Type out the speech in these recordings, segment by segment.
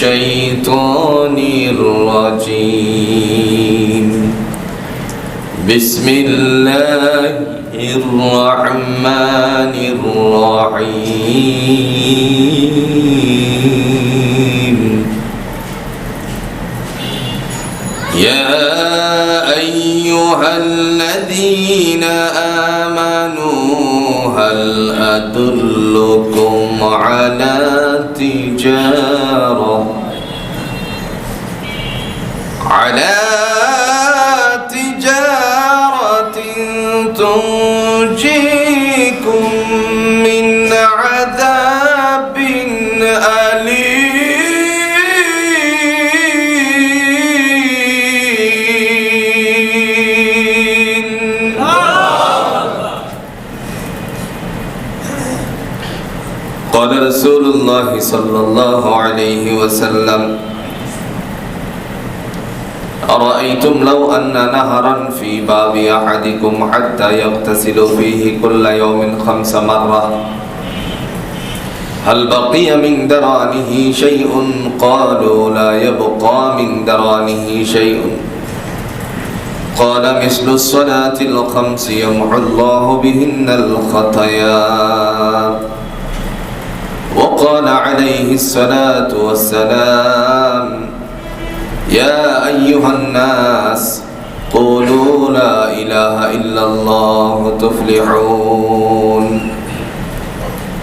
الشيطان الرجيم بسم الله الرحمن الرحيم يا أيها الذين آمنوا هل أدلكم على تجارة تنجيكم من عذاب أليم. قال رسول الله صلى الله عليه وسلم أرأيتم لو أن نهرا في باب أحدكم حتى يغتسل فيه كل يوم 5 مرات هل بقي من درانه شيء؟ قالوا لا يبقى من درانه شيء. قال مثل الصلاة ال5 يمحو الله بهن الخطايا. وقال عليه الصلاة والسلام يا أيها الناس قولوا لا إله إلا الله تفلحون.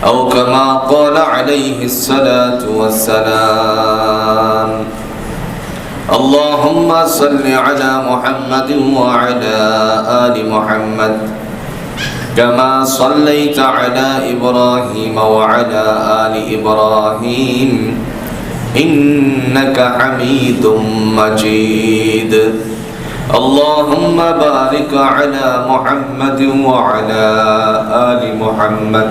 أو كما قال عليه الصلاة والسلام اللهم صل على محمد وعلى آل محمد كما صليت على إبراهيم وعلى آل إبراهيم إنك حميد مجيد. اللهم بارك على محمد وعلى آل محمد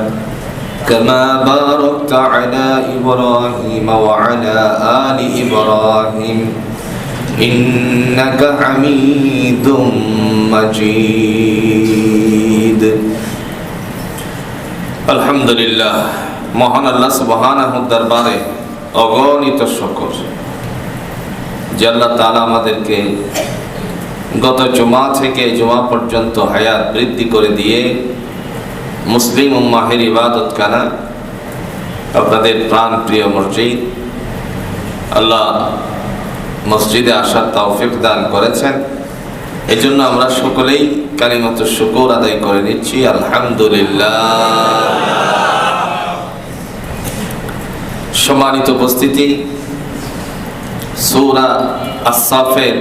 كما باركت على إبراهيم وعلى آل إبراهيم إنك حميد مجيد. الحمد لله মহান আল্লাহ সুবহানাহু দরবারে অগণিত শুকর যে আল্লাহ তাআলা আমাদেরকে গত জুমা থেকে জুমা পর্যন্ত হায়াত বৃদ্ধি করে দিয়ে মুসলিম উম্মাহের ইবাদতখানা আপনাদের প্রাণ প্রিয় মসজিদ আল্লাহ মসজিদে আসার তৌফিক দান করেছেন। এজন্য আমরা সকলেই কালিমাতুশ শুকর আদায় করে নিচ্ছি আলহামদুলিল্লাহ। সম্মানিত উপস্থিতি, সূরা আস-সাফের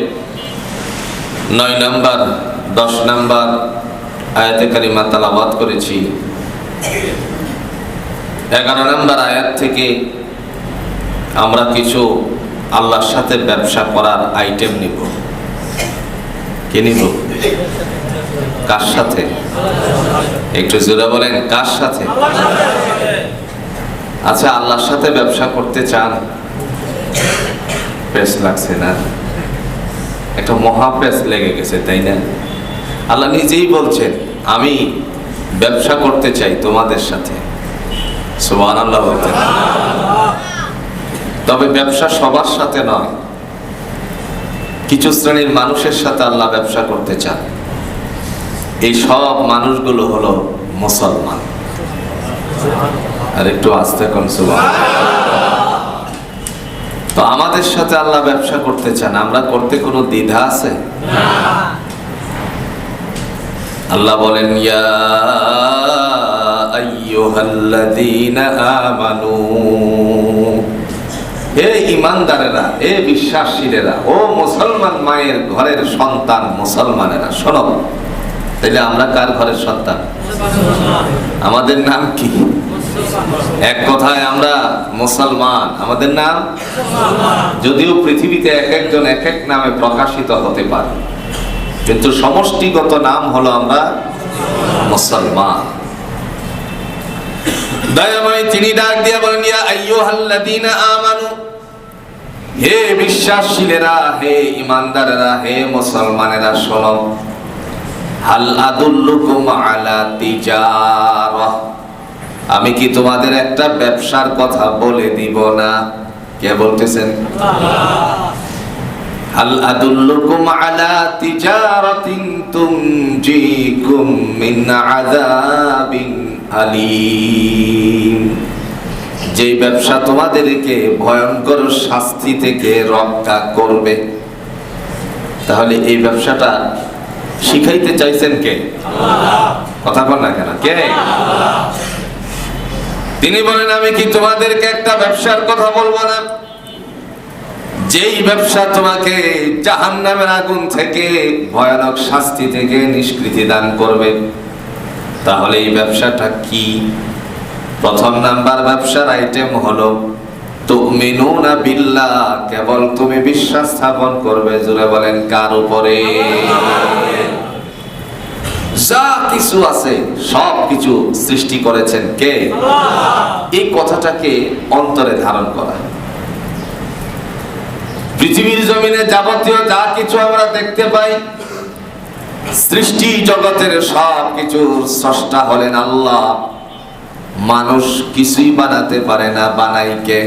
9 নম্বর 10 নম্বর আয়াতে কারিমা তেলাওয়াত করেছি। 11 নম্বর আয়াত থেকে আমরা কিছু আল্লাহর সাথে ব্যবসা করার আইটেম নিব। কি নিব? কার সাথে? একটু জোরে বলেন, কার সাথে? আচ্ছা, আল্লাহর সাথে ব্যবসা করতে চান? পেস লাগছে না? একটা মহাপেস লেগে গেছে, তাই না? আল্লাহ নিজেই বলছেন আমি ব্যবসা করতে চাই তোমাদের সাথে। সুবহানাল্লাহ বলতেন। তবে ব্যবসা সবার সাথে নয়, কিছু শ্রেণীর মানুষের সাথে আল্লাহ ব্যবসা করতে চান। এই সব মানুষগুলো হলো মুসলমান। আর একটু আস্তে কোন সুবহানাল্লাহ। তো আমাদের সাথে আল্লাহ ব্যবসা করতে চান, আমরা করতে কোনো দ্বিধা আছে? না। আল্লাহ বলেন ইয়া আইয়ুহাল্লাযীনা আমানু, হে ঈমানদারেরা, হে বিশ্বাসীরা, ও মুসলমান মায়ের ঘরের সন্তান মুসলমানেরা শোনো। তাইলে আমরা কার ঘরের সন্তান? আমাদের নাম কি? এক কথায় আমরা মুসলমান। আমাদের নাম, যদিও পৃথিবীতে এক একজন এক এক নামে প্রকাশিত হতে পারে, কিন্তু সমষ্টিগত নাম হলো আমরা মুসলমান। দয়াময় তিনি ডাক দিয়া বলেন ইয়া আইয়ুহাল্লাযীনা আমানু, হে বিশ্বাসীরা, হে ঈমানদারেরা, হে মুসলমানেরা শোনো। হাল আদুল্লুকুম আলা তিজারা, আমি কি তোমাদের একটা ব্যবসার কথা বলে দিব না? কে বলতেছেন? হাল আদুল্লুকুম আলা তিজারাতিন তুনজিকুম মিন আযাবিন আলীম, যে ব্যবসা তোমাদেরকে ভয়ঙ্কর শাস্তি থেকে রক্ষা করবে। তাহলে এই ব্যবসাটা শিখাইতে চাইছেন কে? কথা বল না কেন? কে? তিনি বলেন, আমি কি তোমাদেরকে একটা ব্যবসার কথা বলবো না, যেই ব্যবসা তোমাকে জাহান্নামের আগুন থেকে, ভয়ানক শাস্তি থেকে নিষ্কৃতি দান করবে। তাহলে এই ব্যবসাটা কি? প্রথম নাম্বার ব্যবসার আইটেম হলো তুমিনুনা বিল্লাহ, কেবল তুমি বিশ্বাস স্থাপন করবে। জোরে বলেন, কার উপরে? যা কিছু আছে সব কিছু সৃষ্টি করেছেন কে? এই কথাটাকে অন্তরে ধারণ করা। পৃথিবীর জমিনে যাবতীয় যা কিছু আমরা দেখতে পাই, সৃষ্টি জগতের সব কিছুর স্রষ্টা হলেন আল্লাহ। মানুষ কিছুই বানাতে পারে না, বানাই কে?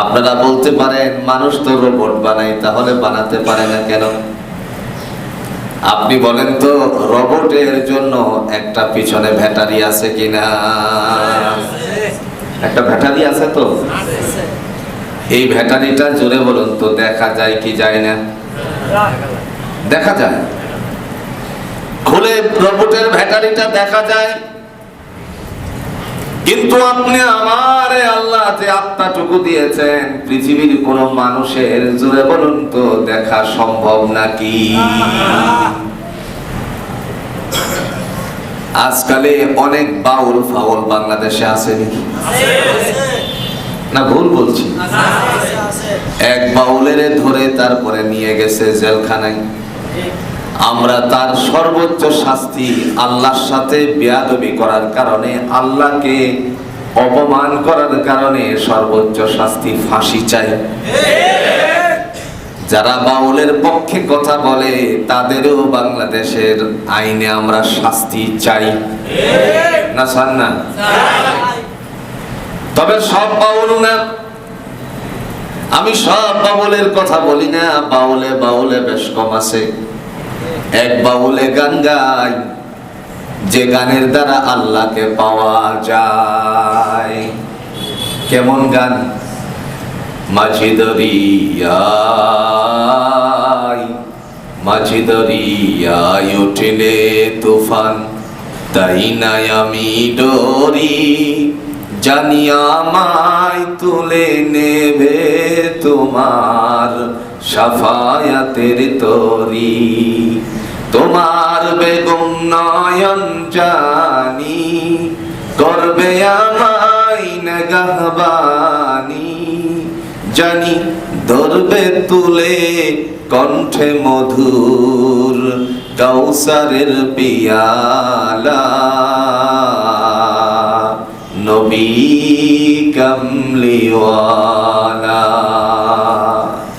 আপনারা বলতে পারেন মানুষ তো রোবট বানাই, তাহলে বানাতে পারে না কেন? আপনি বলেন তো, রোবটের জন্য একটা পিছনে ব্যাটারি আছে কিনা? একটা ব্যাটারি আছে তো। এই ব্যাটারিটা জোরে বলুন তো, দেখা যায় কি যায় না? দেখা যায়। খুলে রোবটের ব্যাটারিটা দেখা যায়, কিন্তু আপনি আমার আল্লাহ যে আত্মাটুকু দিয়েছেন, পৃথিবীর কোন মানুষের জোরে বলুন তো দেখা সম্ভব নাকি? আজকালে অনেক বাউল ফাউল বাংলাদেশে আছে নাকি? না ভুল বলছি? এক বাউলের ধরে তারপরে নিয়ে গেছে জেলখানায়। আমরা তার সর্বোচ্চ শাস্তি, আল্লাহর সাথে বেয়াদবি করার কারণে, আল্লাহকে অপমান করার কারণে সর্বোচ্চ শাস্তি ফাঁসি চাই। যারা বাউলের পক্ষে কথা বলে তাদেরও বাংলাদেশের আইনে আমরা শাস্তি চাই, না চান না? তবে সব বাউল না, আমি সব বাউলের কথা বলি না। বাউলে বাউলে বেশ কম আছে। এক বাউলে গান গায়, যে গানের দ্বারা আল্লাহকে পাওয়া যায়। কেমন গান? মাঝি দরিয়ায়, মাঝি দরিয়ায় উঠিলে তুফান, তাই নাই আমি ডরি, জানি আমায় তুলে নেবে তোমার শাফায়াতের তরি। তোমার বেগম নয়ন জানি, করবে আমায় নেগাহবানি, জানি ধরবে তুলে কণ্ঠে মধুর কাউসারের পিয়ালা, নবী কামলিওয়ালা।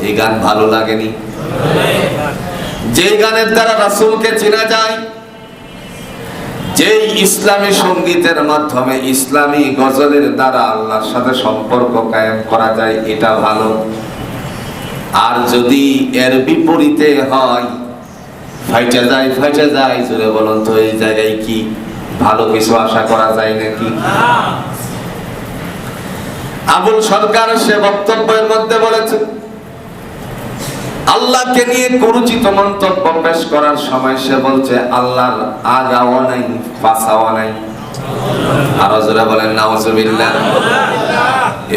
এই গান ভালো লাগেনি? যে গানের দ্বারা রাসূলকে চেনা যায়, যেই ইসলামী সঙ্গীতের মাধ্যমে, ইসলামী গজলের দ্বারা আল্লাহর সাথে সম্পর্ক কায়েম করা যায়, এটা ভালো। আর যদি এর বিপরীতে হয়, ফাইটা যায় ফাইটা যায়, জোরে বলুন তো এই জায়গায় কি ভালো কিছু আশা করা যায় নাকি? আবুল সরকার সে বক্তব্যের মধ্যে বলেছে, আল্লাহকে নিয়ে কুরুচিত মন্তব্য পেশ করার সময় সে বলছে আল্লাহর আগাও নাই, পাছাও নাই। আরো জোরে বলেন নাউজুবিল্লাহ।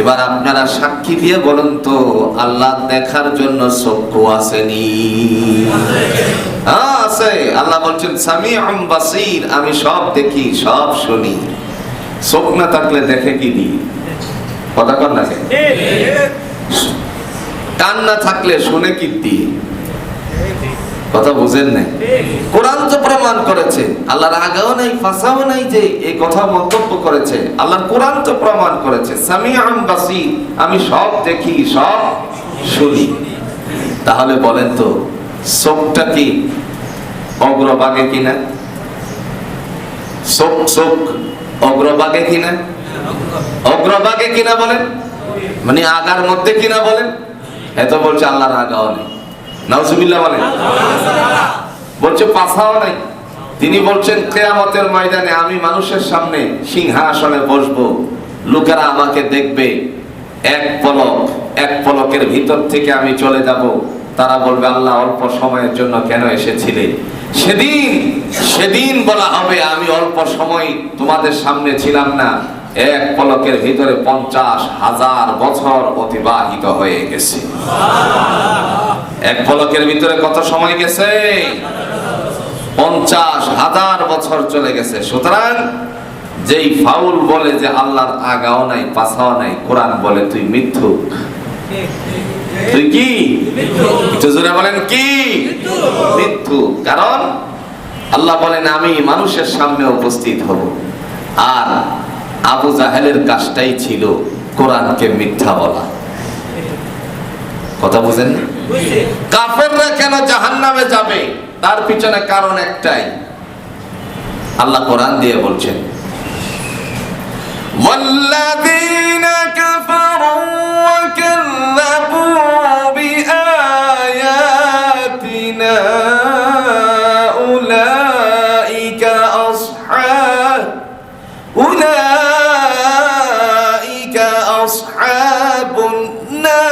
এবার আপনারা সাক্ষী দিয়ে বলুন তো, আল্লাহ দেখার জন্য চক্ষু আসেনি? আছে। আল্লাহ বলছেন সামিউম বাসীর, আমি সব দেখি সব শুনি। চোখ না থাকলে দেখে কি দি? কথা কর না? কান না থাকলে শুনে কি দি? কথা বুঝেন নাই? কোরআন তো প্রমাণ করেছে আল্লাহর আগাও নাই ফাসাও নাই, যে এই কথা মন্তব্য করেছে আল্লাহর কোরআন তো প্রমাণ করেছে সামিউম বাসীর, আমি সব দেখি সব শুনি। তাহলে বলেন তো, চোখটা কি অগ্রভাগে কিনা? চোখ অগ্রভাগে কিনা? অগ্রভাগে কিনা বলেন? মানে আগার মধ্যে কিনা বলেন, এত বলছে আল্লাহর আগাও নেই, নাউজুবিল্লাহ বলেন, বলছে পাছাও নাই। তিনি বলছেন কিয়ামতের ময়দানে আমি মানুষের সামনে সিংহাসনে বসবো, লোকেরা আমাকে দেখবে, এক পলকের ভিতর থেকে আমি চলে যাব। তারা বলবে আল্লাহ অল্প সময়ের জন্য কেন এসেছিলে? সেদিন বলা হবে আমি অল্প সময় তোমাদের সামনে ছিলাম না, এক পলকের ভিতরে 50,000 বছর অতিবাহিত হয়ে গেছে। এক পলকের ভিতরে কত সময় গেছে? 50,000 বছর চলে গেছে। সুতরাং যেই ফাউল বলে যে আল্লাহর আগাও নাই পাছাও নাই, কোরআন বলে তুই মিথ্যুক। তুই কি একটু জোরে বলেন, কি মিথ্যুক? কারণ আল্লাহ বলেন আমি মানুষের সামনে উপস্থিত হব। আর আবু জাহেলের কাজটাই ছিল কোরআনকে মিথ্যা বলা। কথা বুঝেন না? কাফেররা কেন জাহান্নামে যাবে তার পিছনে কারণ একটাই, আল্লাহ কোরআন দিয়ে বলছেন والذين كفروا وكذبوا بآياتنا أولئك أصحاب النار।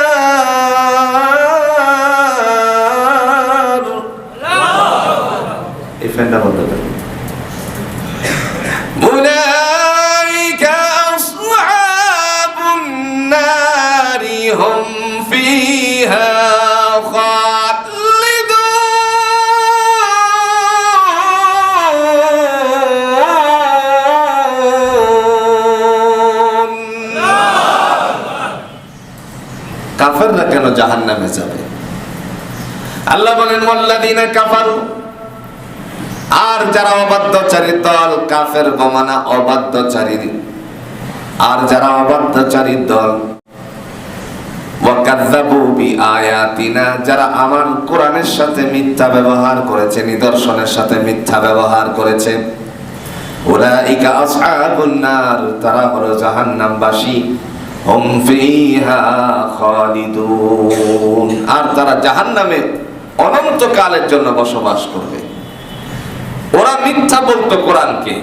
এই ফ্যানটা বন্ধ করুন। هم فيها خالدون। কাফেররা কেন জাহান্নামে যাবে? আল্লাহ বলেন ওয়াল্লাযীনা কাফারু, আর যারা অবাধ্যচারী দল, কাফের বমানা অবাধ্যচারী, আর যারা অবাধ্যচারী দল, ওয়াকাযযাবু বিআয়াতিনা, যারা আমার কোরআনের সাথে মিথ্যা ব্যবহার করেছে, নিদর্শনের সাথে মিথ্যা ব্যবহার করেছে, উলাইকা আসহাবুন নার, তারা হলো জাহান্নামবাসী, হুম ফিহা খালিদুন, আর তারা জাহান্নামে অনন্তকালের জন্য বসবাস করবে। ওরা মিথ্যা বলতো কোরআনকে,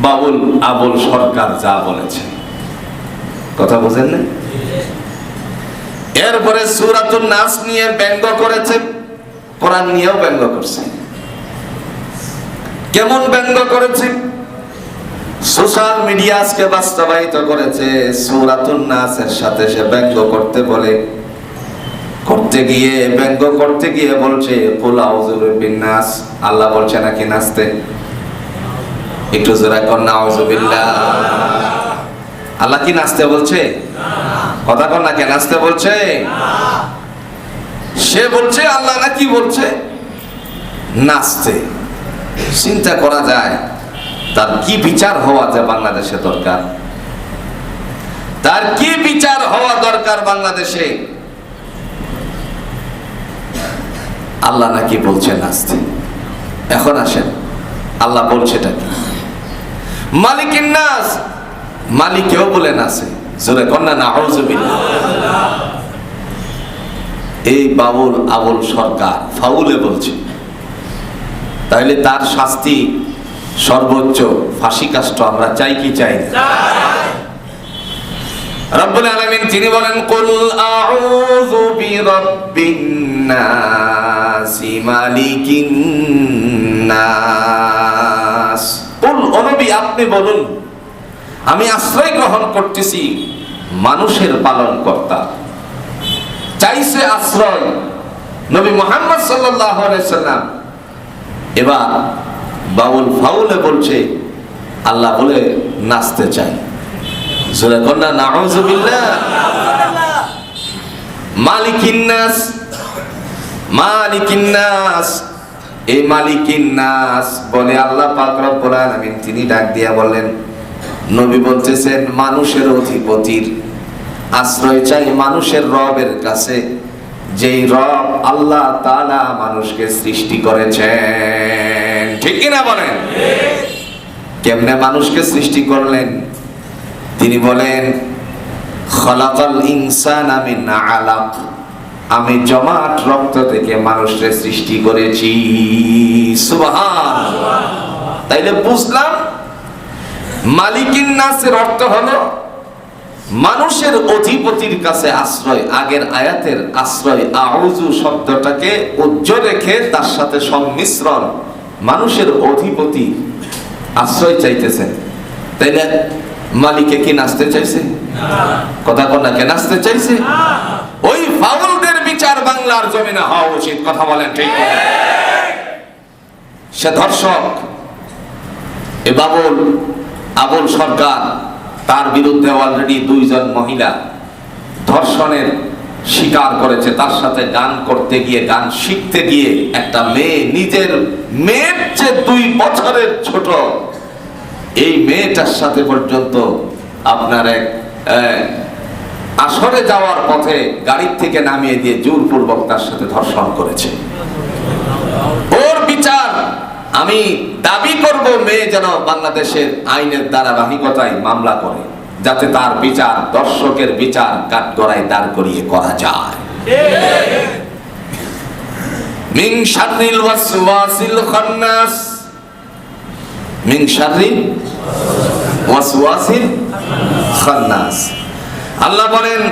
বাবুল আবুল সরকার যা বলেছে, কথা বুঝেন না? এরপরে সূরাতুন নাস নিয়ে ব্যঙ্গ করেছে, কোরআন নিয়েও ব্যঙ্গ করছে। কেমন ব্যঙ্গ করেছে? সোশ্যাল মিডিয়া আজকে বাস্তবায়িত করেছে। সূরাতুন নাসের সাথে সে ব্যঙ্গ করতে বলে, ব্যঙ্গ করতে গিয়ে বলছে কুল আউযু বিরাব্বিন নাস, আল্লাহ বলছে নাকি নাচতে? একটু জোরে কর না, আউযু বিল্লাহ। আল্লাহ কি নাচতে বলছে? কথা কর না, কে নাচতে বলছে? সে বলছে আল্লাহ নাকি বলছে নাচতে। চিন্তা করা যায় তার কি বিচার হওয়া যায় বাংলাদেশে দরকার, তার কি বিচার হওয়া দরকার বাংলাদেশে। আল্লাহ নাকি বলছে নাচতে। এখন আসেন আল্লাহ বলছেটা কি? মালিকিন নাস, মালিকেও বলে নাচে, জোরে কন্যা নাউযুবিল্লাহ। এই বাবুল আবুল সরকার ফাউলে বলছে, তাহলে তার শাস্তি সর্বোচ্চ ফাঁসি কাষ্ট আমরা চাই কি চাই না? রব্বুল আলামিন তিনি বলেন কুল আউযু বিরাব্বিন নাস মালিকিন নাস। কুল, ও নবী আপনি বলুন আমি আশ্রয় গ্রহণ করতেছি মানুষের পালনকর্তা। চাইছে আশ্রয় নবী মুহাম্মদ সাল্লাল্লাহু আলাইহি সাল্লাম। এবার বাউল ফাউলে বলছে আল্লাহ বলে নাচতে চাই, জোরে কন্যা নাউযুবিল্লাহ। মালিকিন নাস, মালিকিন নাস, এই মালিকিন নাস বলে আল্লাহ পাক রব্বুল আলামিন তিনি ডাক দিয়া বললেন, নবী বলতেছেন মানুষের অধিপতির আশ্রয় চাই মানুষের রবের কাছে, যেই রব আল্লাহ তাআলা মানুষকে সৃষ্টি করেছেন। ঠিক কিনা বলেন? কেমনে মানুষকে সৃষ্টি করলেন? তিনি বলেন খালাকাল ইনসানা মিন আলাক, আমি জমাট রক্ত থেকে মানুষকে সৃষ্টি করেছি। সুবহানাল্লাহ। তাইলে বুঝলাম মালিকিন নাসের অর্থ হলো মানুষের অধিপতির কাছে আশ্রয়। আগের আয়াতের আশ্রয় আউযু শব্দটাকে উজ্জ্বল রেখে তার সাথে সংমিশ্রণ, মানুষের অধিপতি আশ্রয় চাইতেছেন। তাইলে মালিকে কি নাচতে চাইছে? কথা কন্যাকে নাচতে চাইছে? ওই ফাউলদের বিচার বাংলার জমিনে হওয়া উচিত। কথা বলেন ঠিক? সে ধর্ষক, এ আবুল সরকার, তার বিরুদ্ধে অলরেডি 2 জন মহিলা ধর্ষণের স্বীকার করেছে। তার সাথে গান করতে গিয়ে, গান শিখতে গিয়ে একটা মেয়ে, নিজের মেয়ের চেয়ে 2 বছরের ছোট, এই মেয়েটার সাথে পর্যন্ত আপনার এক আসরে যাওয়ার পথে গাড়ির থেকে নামিয়ে দিয়ে জোরপূর্বক তার সাথে ধর্ষণ করেছে। ওর বিচার আমি দাবি করব, মেয়ে যেন বাংলাদেশের আইনের ধারাবাহিকতায় মামলা করে, যাতে তার বিচার, দর্শকের বিচার কাঠগড়ায় দাঁড় করিয়ে করা যায়। মিন শাররিল ওয়াসওয়াসিল খান্নাস, মিন শাররিল ওয়াসওয়াসিল খান্নাস। আল্লাহ বলেন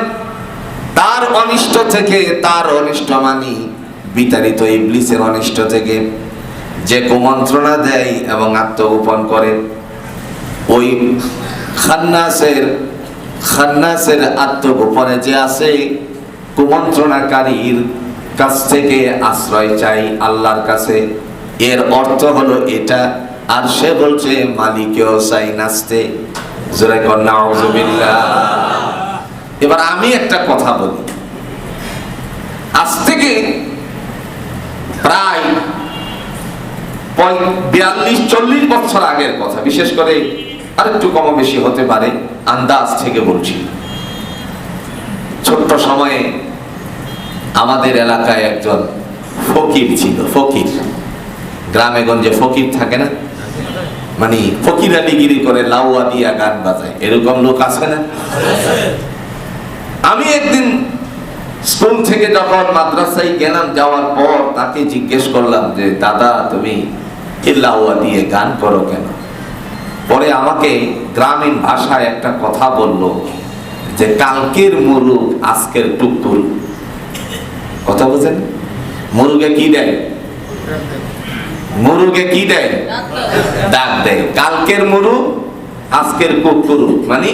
তার অনিষ্ট থেকে, তার অনিষ্ট মানি বিতাড়িত ইবলিসের অনিষ্ট থেকে, যে কুমন্ত্রণা দেয় এবং আত্মগোপন করে, ওই খান্নাসের আত্মগোপনে যে আছে, কুমন্ত্রণাকারীর কাছ থেকে আশ্রয় চাই আল্লাহর কাছে। এর অর্থ হলো এটা। আর সে বলছে মালিকেও চাই নাচতে। জোরে কর নাউযুবিল্লাহ। এবার আমি একটা কথা বলি, আজ থেকে প্রায় 42-40 বছর আগের কথা, বিশেষ করে আরেকটু কম বেশি হতে পারে, আন্দাজ থেকে বলছি। ছোট্ট সময়ে আমাদের এলাকায় একজন ফকির ছিল। ফকির, গ্রামে গঞ্জে ফকির থাকে না, মানে ফকিরালিগিরি করে, লাউয়া দিয়া গান বাজায়, এরকম লোক আছে না? আমি একদিন স্কুল থেকে যখন মাদ্রাসায় গেলাম, যাওয়ার পর তাকে জিজ্ঞেস করলাম যে দাদা, তুমি লাউয়া দিয়ে গান করো কেন? পরে আমাকে গ্রামীণ ভাষায় একটা কথা বলল যে কালকের মুরুগ আজকের টুকটুল। কথা বুঝেন? মুরুগে কি দেয়? মুরুগে কি দেয়? ডাক দেয়। কালকের মুরুগ আজকের কুকুরু, মানে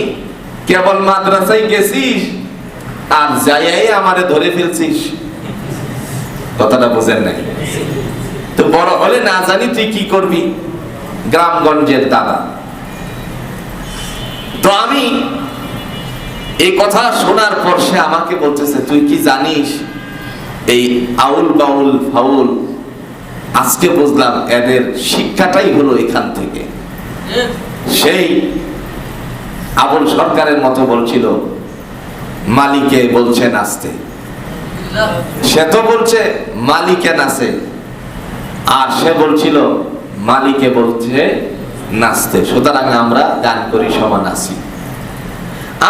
কেবল মাদ্রাসায় গেছিস আর যাই আমারে ধরে ফেলছিস। কথাটা বুঝেন নাই? তো বড় হলে না জানি তুই কি করবি, গ্রামগঞ্জের দাদা। তো আমি এই কথা শোনার পর সে আমাকে বলতেছে, তুই কি জানিস এই আউল বাউল ফাউল, আজকে বুঝলাম এদের শিক্ষাটাই হলো এখান থেকে। সেই আবুল সরকারের মতো বলছিল মালিকে বলছে নাচতে, সে তো বলছে মালিকে নাচে, আর সে বলছিল মালিকে বলছে নাচতে, সুতরাং আমরা গান করি, সমান আছি।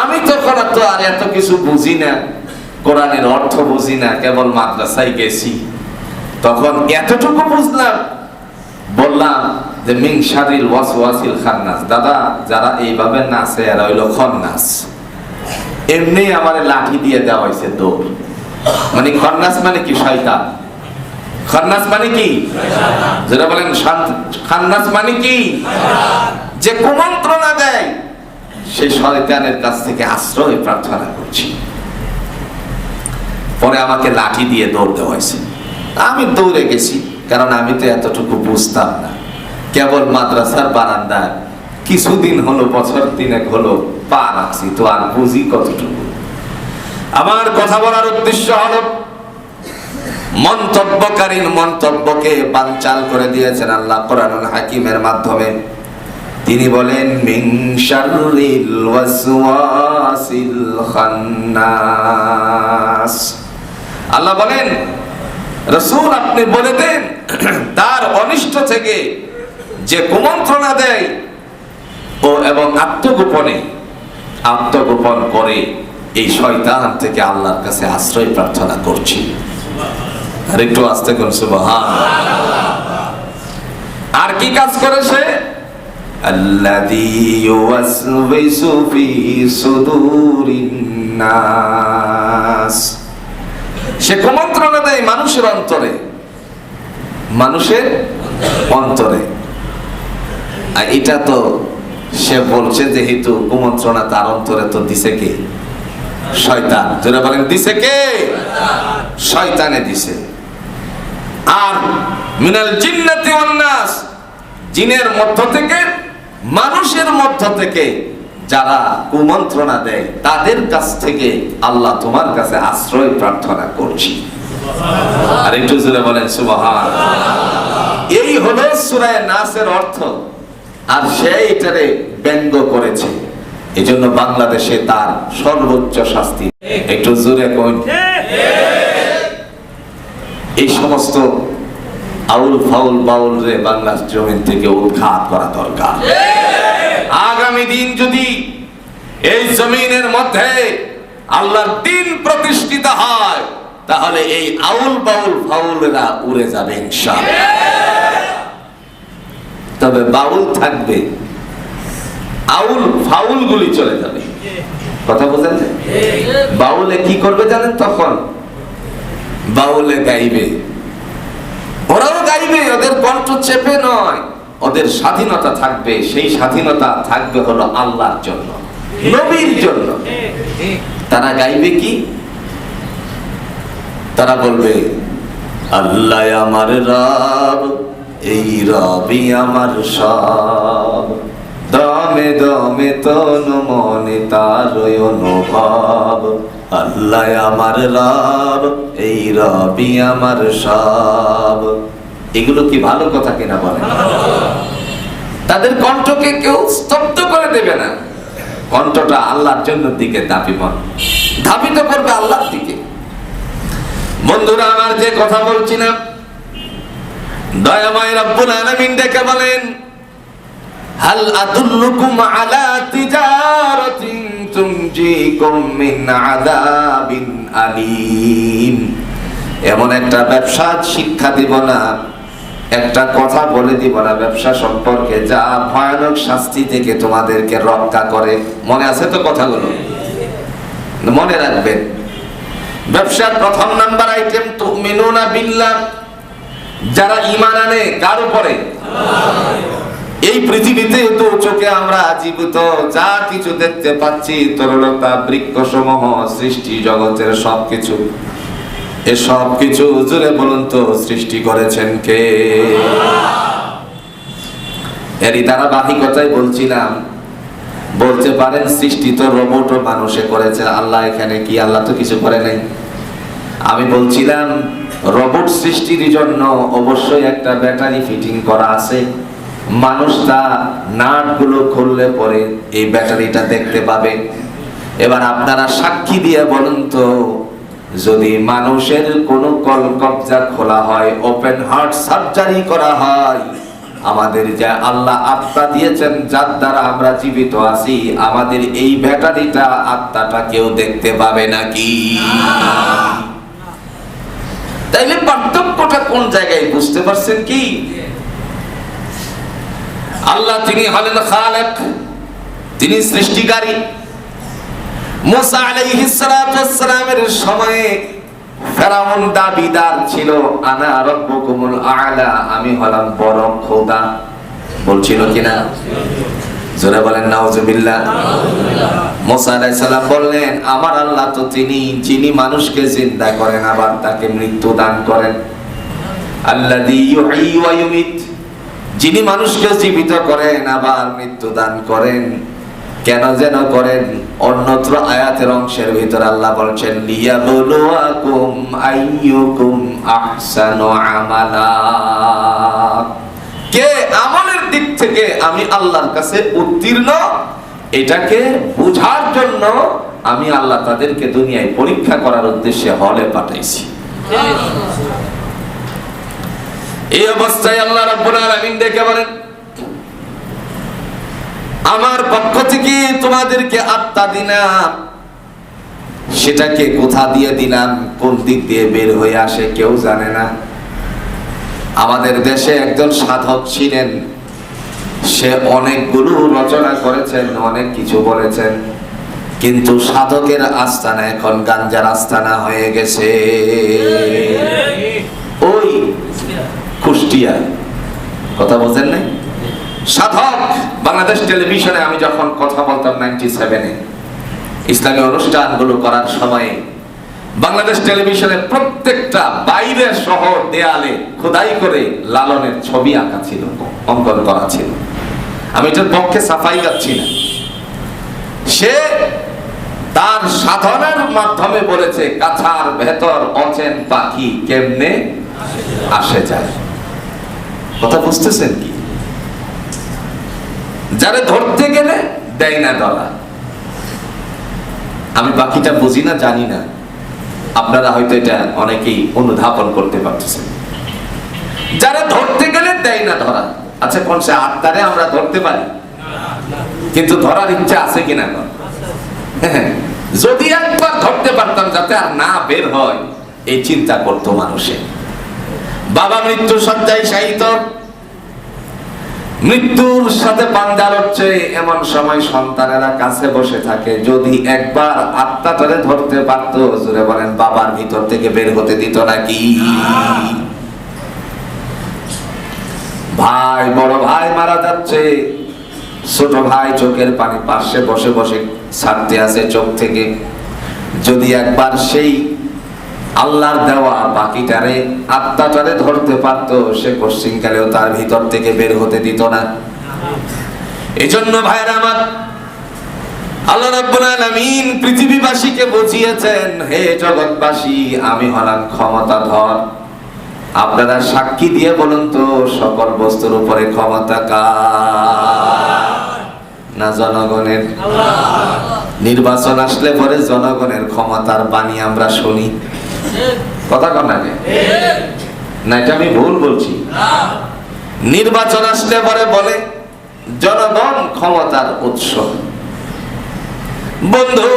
আমি তখন তো আর এত কিছু বুঝি না, কোরআনের অর্থ বুঝি না, কেবল মাদ্রাসায় গেছি। তখন এতটুকু বুঝলাম, বললাম যে মিন শাররিল ওয়াসওয়াসিল খান্নাস। দাদা, যারা এইভাবে নাচে এরা হইল খন্নাস। এমনি আমার লাঠি দিয়ে দেওয়া হয়েছে দৌড়। মানে খন্নাস মানে কি? শয়তান। খন্নাস মানে কি? যেটা বলেন খান্নাস মানে কি? যে কুমন্ত্রণা দেয়, সেই শয়তানের কাছ থেকে আশ্রয় প্রার্থনা করছি। পরে আমাকে লাঠি দিয়ে দৌড় দেওয়া হয়েছে। আমি দৌড়ে গেছি, কারণ আমি তো এতটুকু বুঝতাম না। কেবল মাদ্রাসার বারান্দায় কিছুদিন হলো, বছর 3 হলো পা রাখছি, তো আর বুঝি কতটুকু। আমার কথা বলার উদ্দেশ্য হলো, মন্তব্যকারীর মন্তব্যকে বানচাল করে দিয়েছেন আল্লাহ কোরআনুল হাকিমের মাধ্যমে। তিনি বলেন মিন শাররিল ওয়াসওয়াসিল খান্নাস। আল্লাহ বলেন, রাসূল আপনি বলে দেন তার অনিষ্ট থেকে যে কুমন্ত্রণা দেয় ও এবং আত্মগোপন করে, এই শয়তান থেকে আল্লাহর কাছে আশ্রয় প্রার্থনা করছি। আর একটু আস্তে করুন সুবহানাল্লাহ। আর কি কাজ করে সে? আল্লাযী ইউওয়াসওয়িসু ফি সুদুরিন নাস, সে কুমন্ত্রণা দেয় মানুষের অন্তরে, মানুষের অন্তরে। আর এটা তো সে বলছে যেহেতু কুমন্ত্রণা তার অন্তরে, তো দিছে কে? শয়তান। যারা বলেন দিছে কে? শয়তানে দিছে। আর মিনাল জিন্নাতি ওয়ান নাস, জিনের মধ্য থেকে মানুষের মধ্য থেকে যারা কুমন্ত্রণা দেয় তাদের কাছ থেকে আল্লাহ তোমার কাছে আশ্রয় প্রার্থনা করছি। আর একটু জোরে বলেন সুবহানাল্লাহ। এই হলো সূরা নাসের অর্থ। আর সে এটারে ব্যঙ্গ করেছে, এজন্য বাংলাদেশে তার সর্বোচ্চ শাস্তি। একটু জোরে কই। এই সমস্ত আউল ফাউল বাউল রে বাংলার জমিন থেকে উৎখাত করা দরকার। আগামী দিন যদি এই জমিনের মধ্যে আল্লাহর দ্বীন প্রতিষ্ঠিত হয়, তাহলে এই আউল বাউল ফাউলরা উড়ে যাবে ইনশাআল্লাহ। তবে বাউল থাকবে, আউল ফাউল গুলি চলে যাবে। কথা বুঝেন? বাউলে কি করবে জানেন? তখন বাউলে গাইবে, ওরাও গাইবে, ওদের কণ্ঠ চেপে নয়, ওদের স্বাধীনতা থাকবে। সেই স্বাধীনতা থাকবে হলো আল্লাহর জন্য, নবীর জন্য। তারা গাইবে কি? তারা বলবে আল্লাহ আমার রব, এই রবি আমার সব, দমে দমে তন মনে তার অনুভব। আল্লাহ আমার রব, এই রবি আমার সব। এগুলো কি ভালো কথা কিনা বলেন? তাদের কণ্ঠকে কেউ স্তব্ধ করে দেবে না। কণ্ঠটা আল্লাহর জন্য দিকে ধাবিত করবে আল্লাহর দিকে। বন্ধুরা আমার, যে কথা বলছিলাম, দয়াময় রব্বুল আলামিন ডেকে বলেন হাল আদুল্লুকুম আলা তিজারাতিন তুনজিকুম মিন আযাবিন আলীম। এমন একটা ব্যবসা শিক্ষা দিব না, একটা কথা বলে দিব না ব্যবসা সম্পর্কে, যা ভয়ানক শাস্তি থেকে তোমাদেরকে রক্ষা করে। মনে আছে তো কথাগুলো? মনে রাখবেন। ব্যবসার প্রথম নাম্বার আইটেম তুমিনুনা বিল্লাহ, যারা ঈমান আনে কার উপরে? এই পৃথিবীতে তো চোখে আমরা জীবিত যা কিছু দেখতে পাচ্ছি, তরলতা, বৃক্ষসমূহ, সৃষ্টি জগতের সবকিছু, এ সব কিছু জুড়ে বলুন তো সৃষ্টি করেছেন কে? এরই ধারাবাহিকতায় বলছিলাম, বলতে পারেন সৃষ্টি তো রোবট ও মানুষে করেছে, আল্লাহ এখানে কি? আল্লাহ তো কিছু করে নাই। আমি বলছিলাম রোবট সৃষ্টির জন্য অবশ্যই একটা ব্যাটারি ফিটিং করা আছে। মানুষ তা নাটগুলো খুললে পরে এই ব্যাটারিটা দেখতে পাবে। এবার আপনারা সাক্ষী দিয়ে বলুন তো, যদি মানুষের কোনো কলকবজা খোলা হয়, ওপেন হার্ট সার্জারি করা হয়, আমাদের যে আল্লাহ আত্মা দিয়েছেন, যার দ্বারা আমরা জীবিত আছি, আমাদের এই ব্যাটারিটা, আত্মাটা কেউ দেখতে পাবে নাকি? তাইলে পার্থক্যটা কোন জায়গায় বুঝতে পারছেন কি? আল্লাহ তিনি হলেন খালেক, তিনি সৃষ্টিকারী। মুসা আলাইহিস সালাতু ওয়াস সালামের সময়ে ফেরাউন দাবিদার ছিল, আনা রাব্বুকুমুল আ'লা, আমি হলাম বড় খোদা। বলছিল কিনা? জোরে বলেন নাউজুবিল্লাহ। মুসা আলাইহিস সালাম বললেন, আমার আল্লাহ তো তিনি, যিনি মানুষকে জিন্দা করেন আবার তাকে মৃত্যু দান করেন। আল্লাযী ইউহয়ী ওয়া ইউমীত, যিনি মানুষকে জীবিত করেন আবার মৃত্যু দান করেন। কেন যেন করেন? অন্যত্র আয়াতের অংশের ভিতর আল্লাহ বলছেন লিয়াবলুয়াকুম আইয়ুকুম আহসানু আমালা, কে আমলের দিক থেকে আমি আল্লাহর কাছে উত্তীর্ণ, এটাকে বোঝার জন্য আমি আল্লাহ তাদেরকে দুনিয়ায় পরীক্ষা করার উদ্দেশ্যে হলে পাঠাইছি। এই অবস্থায় আল্লাহ রাব্বুল আলামিন ডেকে বলেন, আমার পক্ষ থেকে তোমাদেরকে আত্মা দিলাম, সেটাকে কোথা দিয়ে দিলাম, কোন দিক দিয়ে বের হয়ে আসে কেউ জানে না। আমাদের দেশে একজন সাধক ছিলেন, সে অনেকগুলো রচনা করেছেন, অনেক কিছু বলেছেন, কিন্তু সাধকের আস্তানা এখন গাঞ্জার আস্তানা হয়ে গেছে। ওই কুষ্টিয়া, কথা বলছেন নাই? সাধক বাংলাদেশ টেলিভিশনে আমি যখন কথা বলতাম 97-এ ইসলামী অনুষ্ঠানগুলো করার সময়ে, বাংলাদেশ টেলিভিশনে প্রত্যেকটা বাইরে শহর দেয়ালে খোদাই করে লালনের ছবি আঁকা ছিল, অঙ্কন করা ছিল। আমি এটার পক্ষে সাফাই গাচ্ছি না। সে তার সাধনার মাধ্যমে বলেছে কাছার ভেতর অচেন পাখি কেমনে আসে যায়। কথা বুঝতেছেন কি? যারে ধরতে গেলে দেয় না ধরা। আমি বাকিটা বুঝি না, জানি না, আপনারা হয়তো এটা অনেকেই অনুধাবন করতে পারতেছেন। যারা ধরতে গেলে দেয় না ধরা। আচ্ছা, কোন সে আত্মারে আমরা ধরতে পারি, কিন্তু ধরার ইচ্ছা আছে কিনা? যদি একবার ধরতে পারতাম যাতে আর না বের হয়, এই চিন্তা করতো মানুষে। বাবা মৃত্যু শয্যায় শায়িত, মৃত্যুর সাথে পাঞ্জা লড়ছে, এমন সময় সন্তানেরা কাছে বসে থাকে। যদি একবার আত্মাটারে ধরতে পারতো, জোরে বলেন, বাবার ভিতর থেকে বের হতে দিত নাকি? ভাই, বড় ভাই মারা যাচ্ছে, ছোট ভাই চোখের পানি পাশে বসে বসে ছাড়তে আছে চোখ থেকে। যদি একবার সেই আল্লাহর দেওয়া বাকিটারে, আত্মাটারে ধরতে পারতো, সে পশ্চিমকালেও তার ভিতর থেকে বের হতে দিত না। এজন্য ভাইরা আমার, আল্লাহ রাব্বুল আলামিন পৃথিবীবাসীকে বুঝিয়েছেন, হে জগৎবাসী, আমি হলাম ক্ষমতাধর। আপনারা সাক্ষী দিয়ে বলুন তো, সকল বস্তুর উপরে ক্ষমতা কার? না জনগণের? নির্বাচন আসলে পরে জনগণের ক্ষমতার বাণী আমরা শুনি। কথা কন না, না এটা আমি ভুল বলছি? নির্বাচন আসলে পরে বলে জনগণ ক্ষমতার উৎস। বন্ধু,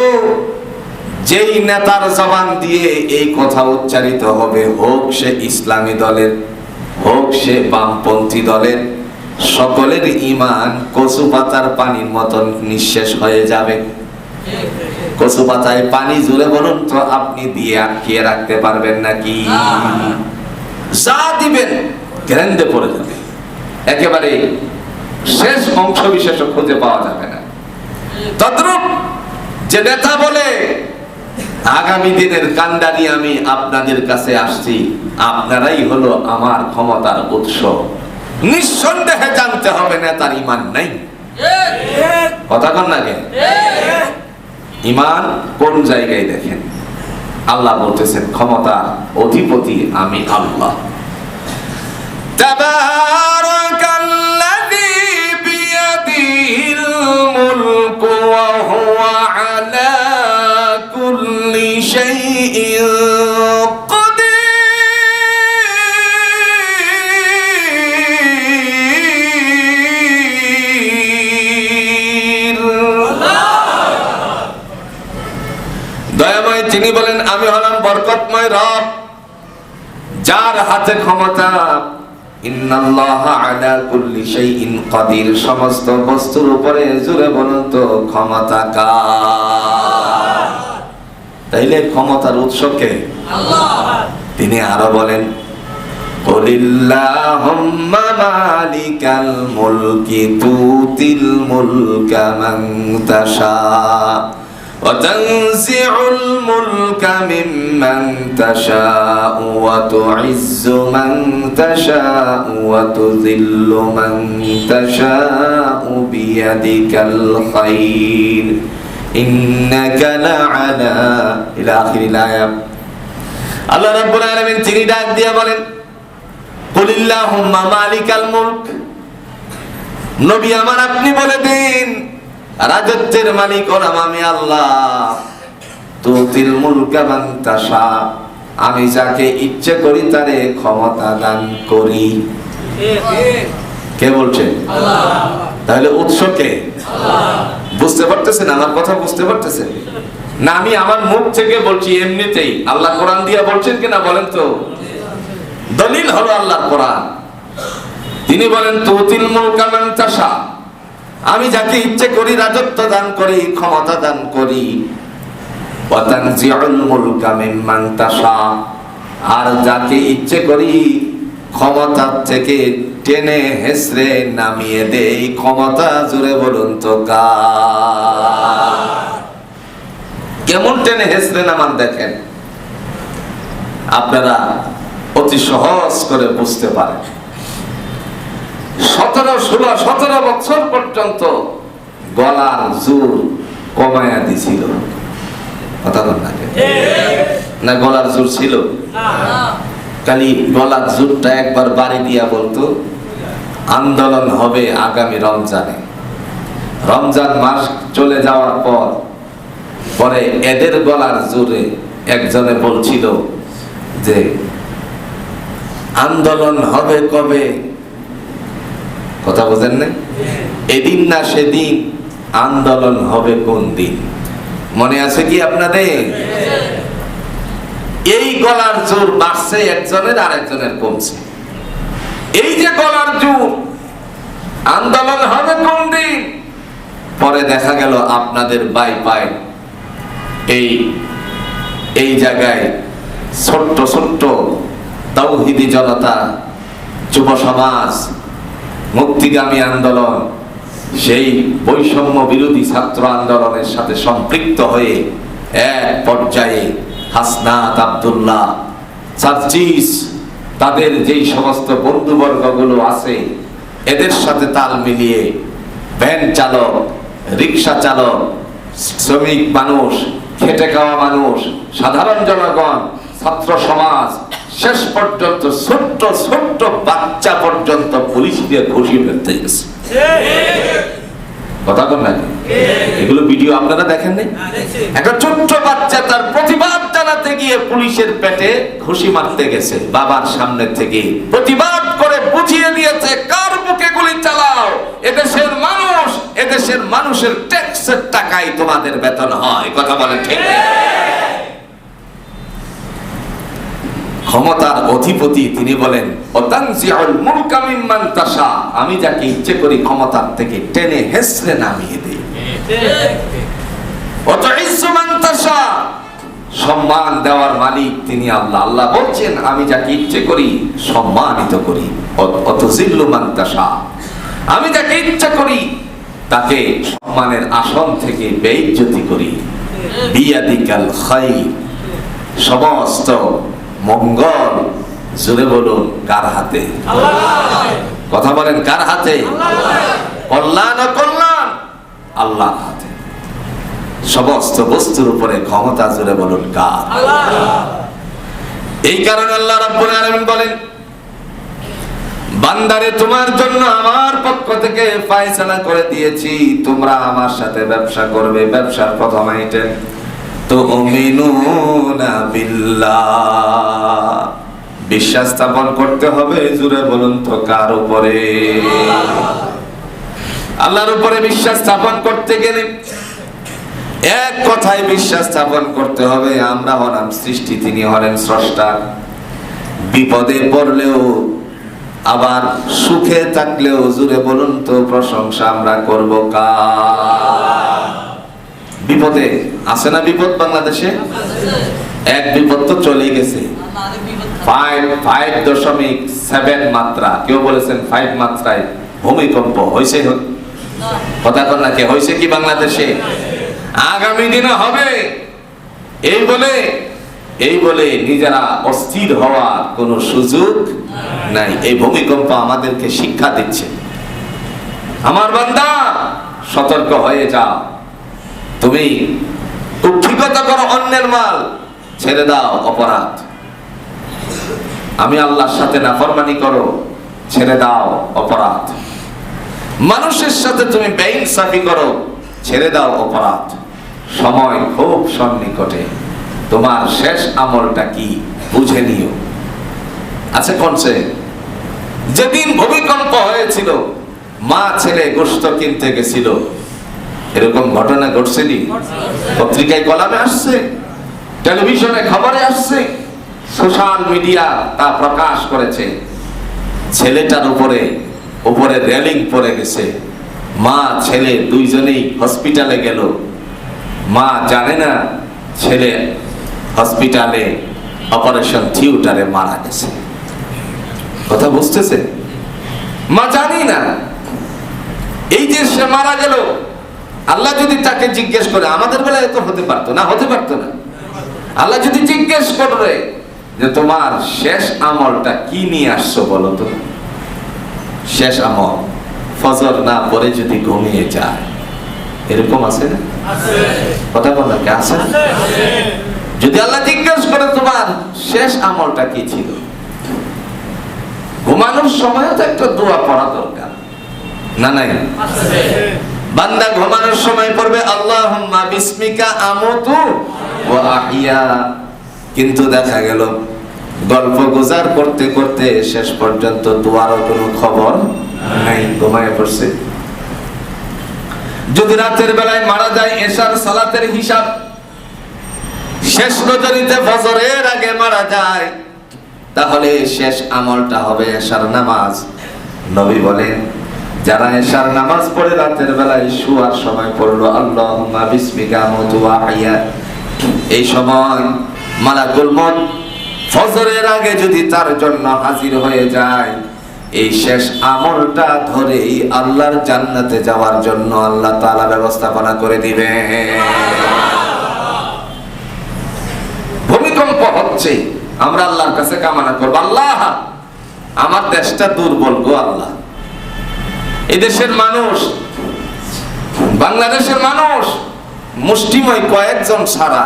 যেই নেতার জবান দিয়ে এই কথা উচ্চারিত হবে, হোক সে ইসলামী দলের, হোক সে বামপন্থী দলের, সকলের ঈমান কচু পাতার পানির মতন নিঃশেষ হয়ে যাবে। কচু পাতায় পানি, জুড়ে বলুন তো, আপনি দিয়ে আটকিয়ে রাখতে পারবেন নাকি? যা দিবেন গ্যারান্টি পড়ে যাবে, একেবারে শেষ অংশ বিশেষ খুঁজে পাওয়া যাবে না। তদ্রূপ যে নেতা বলে আগামী দিনের কান্ডারি আমি আপনাদের কাছে আসছি, আপনারাই হলো আমার ক্ষমতার উৎস, নিঃসন্দেহে জানতে হবে নেতার ঈমান নাই। কথা কন না কেন? ঈমান কোন জায়গায় দেখেন? আল্লাহ বলতেছেন ক্ষমতার অধিপতি আমি আল্লাহ। তাবারাকাল্লাযী বিয়াদিহিল মুলকু ওয়া হুয়া আলা কুল্লি শাইইন দয়াময়। তিনি বলেন আমি হলাম বরকতময় রব, যার হাতে ক্ষমতা। ইন্নাল্লাহা আলা কুল্লি শাইইন কাদির, সমস্ত বস্তুর উপরে, জুড়ে বলুন তো ক্ষমতা কার? তাইলে ক্ষমতার উৎস কে? আল্লাহ। তিনি আরো বলেন কুলিল্লাহুম্মা মালিকাল মুলকি তুতিল মুলকা মান তাশা وتنزع الملك ممن تشاء وتعز من تشاء وتذل من تشاء بيدك الخير إنك لعلى إلى آخر الآية। আল্লাহ রাব্বুল আলামিন তিনি ডাক দিয়ে বলেন কুলিল্লাহুম্মা মালিকাল মুলক, নবী আমার আপনি বলে দিন রাজত্বের মালিক হলাম আমি আল্লাহ। তুতিল মুলকা মান তাশা, আমি যাকে ইচ্ছে করি তারে ক্ষমতা দান করি। কে বলছেন? আল্লাহ। তাহলে উৎস কে? আল্লাহ। বুঝতে পারতেছেন আমার কথা? বুঝতে পারতেছেন? না আমি আমার মুখ থেকে বলছি, এমনিতেই আল্লাহ কোরআন দিয়ে বলছেন কিনা বলেন তো? দলিল হলো আল্লাহর কোরআন। তিনি বলেন তুতিল মুলকা মান তাশা, আমি যাকে ইচ্ছে করি রাজত্ব দান করি, ক্ষমতা দান করি। ওয়া তানজিউল মুলকা মিম্মান তাশা, আর যাকে ইচ্ছে করি ক্ষমতা থেকে টেনে হেসড়ে নামিয়ে দেই। ক্ষমতা জুড়ে বলুন তো কার? কেমন টেনে হেসড়ে নামান দেখেন, আপনারা অতি সহজ করে বুঝতে পারেন। 17 বছর পর্যন্ত গলার জোর কমায়া দিছিল। কথা বল না, গলার জোর ছিল খালি গলার জোরটা একবার বাড়ি দিয়া বলতো আন্দোলন হবে আগামী রমজানে। রমজান মাস চলে যাওয়ার পরে এদের গলার জোরে একজনে বলছিল যে আন্দোলন হবে কবে? কথা বোঝেন না? এদিন না সেদিন, আন্দোলন হবে কোন দিন? মনে আছে কি আপনাদের? এই গলার জোর বাড়ছে একজনের আর একজনের কমছে। এই যে গলার জোর, আন্দোলন হবে কোন দিন, পরে দেখা গেল আপনাদের বাই পায় এই জায়গায় ছোট্ট ছোট্ট তাওহীদি জনতা, যুব সমাজ, মুক্তিগামী আন্দোলন, সেই বৈষম্য বিরোধী ছাত্র আন্দোলনের সাথে সম্পৃক্ত হয়ে এক পর্যায়ে হাসনাত, আব্দুল্লাহ, সার্জিস, তাদের যেই সমস্ত বন্ধুবর্গগুলো আছে এদের সাথে তাল মিলিয়ে ভ্যান চালক, রিক্সা চালক, শ্রমিক মানুষ, খেটে খাওয়া মানুষ, সাধারণ জনগণ, ছাত্র সমাজ, শেষ পর্যন্ত ছোট্ট ছোট্ট বাচ্চা পর্যন্ত পুলিশ দিয়ে ঘুষি ফেলতে গেছে। কথা বল না, এগুলো ভিডিও আপনারা দেখেন নাই? একটা ছোট্ট বাচ্চা তার প্রতিবাদ জানাতে গিয়ে পুলিশের পেটে ঘুষি মারতে গেছে। বাবার সামনে থেকে প্রতিবাদ করে বুঝিয়ে দিয়েছে কার বুকে গুলি চালাও, এদেশের মানুষ, এদেশের মানুষের ট্যাক্সের টাকায় তোমাদের বেতন হয়। কথা বলেন ঠিক? ক্ষমতার অধিপতি তিনি বলেন ওয়াতানজিউল মুলকা মিম্মান তাশা, আমি যাকে ইচ্ছে করি ক্ষমতার থেকে টেনে হেসড়ে নামিয়ে দেই। ওয়া তুইজ্জু মান তাশা, সম্মান দেওয়ার মালিক তিনি আল্লাহ। আল্লাহ বলছেন আমি যাকে ইচ্ছে করি সম্মানিত করি। ওয়া তুযিল্লু মান তাশা, আমি যাকে ইচ্ছে করি তাকে সম্মানের আসন থেকে বেইজ্জতি করি। বিয়াদিকাল খায়র, সমস্ত মঙ্গল জোরে বলুন কার হাতে? কথা বলেন কার হাতে? কল্যাণ ও কল্যাণ আল্লাহর হাতে। সমস্ত বস্তুর উপরে ক্ষমতা জোরে বলুন কার? এই কারণে আল্লাহ রাব্বুল আলামিন বলেন বান্দারে তোমার জন্য আমার পক্ষ থেকে ফয়সালা করে দিয়েছি, তোমরা আমার সাথে ব্যবসা করবে। ব্যবসার প্রথম আইটেম তুমিনুনা বিল্লাহ, বিশ্বাস স্থাপন করতে হবে। জোরে বলুন তো কার উপরে? আল্লাহর উপরে বিশ্বাস স্থাপন করতে গেলে এক কথায় বিশ্বাস স্থাপন করতে হবে আমরা হলাম সৃষ্টি, তিনি হলেন স্রষ্টা। বিপদে পড়লেও আবার সুখে থাকলেও জোরে বলুন তো প্রশংসা আমরা করব কার? বিপদে আছে না বিপদ বাংলাদেশে? এক বিপদ তো চলেই গেছে, 5.7 মাত্রা। কেউ বলেছেন 5 মাত্রায় ভূমিকম্প হয়েছে। কথা কর না, কে হয়েছে কি বাংলাদেশে? আগামী দিনে হবে এই বলে নিজেরা অস্থির হওয়ার কোনো সুযোগ নাই। এই ভূমিকম্প আমাদেরকে শিক্ষা দিচ্ছে, আমার বান্দা সতর্ক হয়ে যাও। তুমি কুক্ষিগত করো অন্যের মাল, ছেড়ে দাও অপরাধ। আমি আল্লাহর সাথে নাফরমানি করো, ছেড়ে দাও অপরাধ। মানুষের সাথে তুমি বেইনসাফি করো, ছেড়ে দাও অপরাধ। সময় খুব সন্নিকটে, তোমার শেষ আমলটা কি বুঝে নিও। আচ্ছা কোনছে? যেদিন ভূমিকম্প হয়েছিল মা ছেলে গোশত কিনতে গেছিল, এরকম ঘটনা ঘটছেনি? পত্রিকায় কলামে আসছে, টেলিভিশনে খবরে আসছে, সোশ্যাল মিডিয়া তা প্রকাশ করেছে। ছেলেটার উপরে রেলিং পড়ে গেছে, মা ছেলে দুইজনেই হসপিটালে গেল। মা জানে না ছেলে হসপিটালে অপারেশন থিয়েটারে মারা গেছে। কথা বুঝতেছে? মা জানি না এই যে সে মারা গেল। আল্লাহ যদি তাকে জিজ্ঞেস করে, আমাদের বেলায় তো হতে পারতো না, হতে পারতো না। আল্লাহ যদি জিজ্ঞেস করে যে তোমার শেষ আমলটা কি নিয়ে আসছো বলো তো, শেষ আমল ফজর না পরে যদি ঘুমিয়ে যায়, এরকম আছে না? কথা বলা কি আছে? যদি আল্লাহ জিজ্ঞেস করে তোমার শেষ আমলটা কি ছিল, ঘুমানোর সময়ও তো একটা দোয়া পড়া দরকার না? নাই? বান্দা ঘুমানোর সময় পড়বে আল্লাহুম্মা বিসমিকা আমুতু ওয়া আহইয়া। কিন্তু দেখা গেল গল্প গুজার করতে করতে শেষ পর্যন্ত দোয়ারও কোনো খবর নাই, ঘুমায় পড়ছে। যদি রাতের বেলায় মারা যায়, এশার সালাতের হিসাব শেষ রজনীতে ফজরের আগে মারা যায়, তাহলে শেষ আমলটা হবে এশার নামাজ। নবী বলেন, যারা এশার নামাজ পড়ে রাতের বেলায় শুয়ার সময় পড়লো আল্লাহুম্মা বিসমিকা আমুতু ওয়া আহইয়া, এই সময় মালাকুল মউত ফজরের আগে যদি তার জন্য হাজির হয়ে যায়, এই শেষ আমলটা ধরেই আল্লাহর জান্নাতে যাওয়ার জন্য আল্লাহ তাআলা ব্যবস্থাপনা করে দিবে। ভূমিকম্প হচ্ছে, আমরা আল্লাহর কাছে কামনা করব, আল্লাহ আমার দেশটা দুর্বল গো আল্লাহ। এই দেশের মানুষ, বাংলাদেশের মানুষ মুষ্টিময় কয়েকজন ছাড়া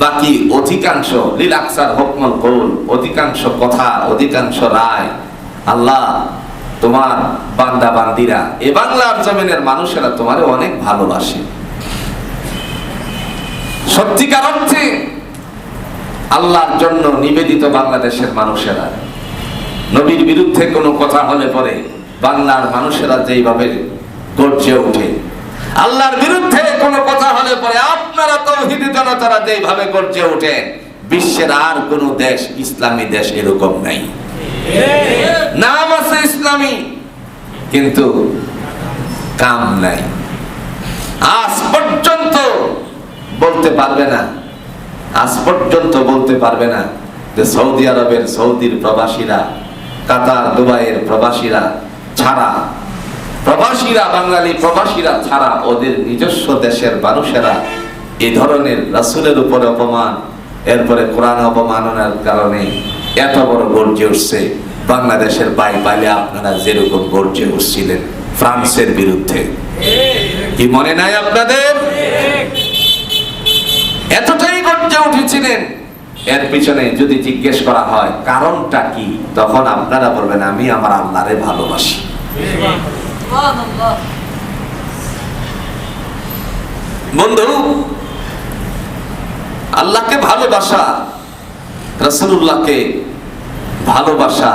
বাকি অধিকাংশ লিল আকসার হুকমুল কৌল, অধিকাংশ কথা, অধিকাংশ রায় আল্লাহ তোমার বান্দা বান্দিরা, এ বাংলার জমিনের মানুষেরা তোমারে অনেক ভালোবাসে। সত্যিকার অর্থে আল্লাহর জন্য নিবেদিত বাংলাদেশের মানুষেরা। নবীর বিরুদ্ধে কোনো কথা হলে পরে বাংলার মানুষেরা যেইভাবে গর্জে ওঠে, আল্লাহর বিরুদ্ধে কোনো কথা হলে পরে আপনারা তাওহীদি জনতারা যেইভাবে গর্জে ওঠে, বিশ্বের আর কোনো দেশ, ইসলামী দেশ এরকম নাই। নাম আছে ইসলামী, কিন্তু কাম নাই। আজ পর্যন্ত বলতে পারবে না, আজ পর্যন্ত বলতে পারবে না যে সৌদি আরবের, সৌদির প্রবাসীরা, কাতার, দুবাইয়ের প্রবাসীরা ছাড়া, প্রবাসীরা, বাঙালি প্রবাসীরা ছাড়া ওদের নিজস্ব দেশের মানুষেরা এই ধরনের রাসূলের উপরে অপমান, এরপরে কোরআন অপমাননার কারণে এত বড় গর্জে উঠছে। বাংলাদেশের বাইরে আপনারা যেরকম গর্জে উঠছিলেন ফ্রান্সের বিরুদ্ধে, কি মনে নাই আপনাদের? এতটাই গর্জে উঠেছিলেন। এর পিছনে যদি জিজ্ঞেস করা হয় কারণটা কি, তখন আপনারা বলবেন আমি আমার আল্লাহরে ভালোবাসি। বন্ধু, আল্লাহকে ভালোবাসা, রাসূলুল্লাহকে ভালোবাসা,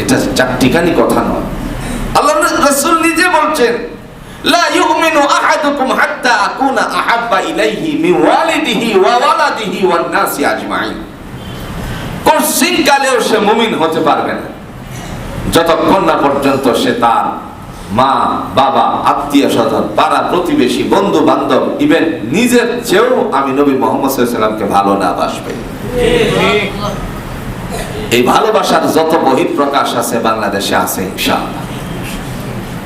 এটা চারটিখানি কথা নয়। আল্লাহ রাসূল নিজে বলছেন, লা ইউমিনু আহাদুকুম হাত্তা আকুনা আহাব্বা ইলাইহি মিন ওয়ালিদিহি ওয়া ওয়ালাদিহি ওয়ান নাসি আজমাইন। কোনদিন কালেও সে মুমিন হতে পারবে না যতক্ষণ না পর্যন্ত সে তার মা, বাবা, আত্মীয় স্বজন, পাড়া প্রতিবেশী, বন্ধু বান্ধব, ইভেন নিজের চেয়েও আমি নবী মুহাম্মদ সাল্লাল্লাহু আলাইহি ওয়াসাল্লামকে ভালো না বাসবে। এই ভালোবাসার যত বহিঃপ্রকাশ আছে বাংলাদেশে আছে ইনশাআল্লাহ,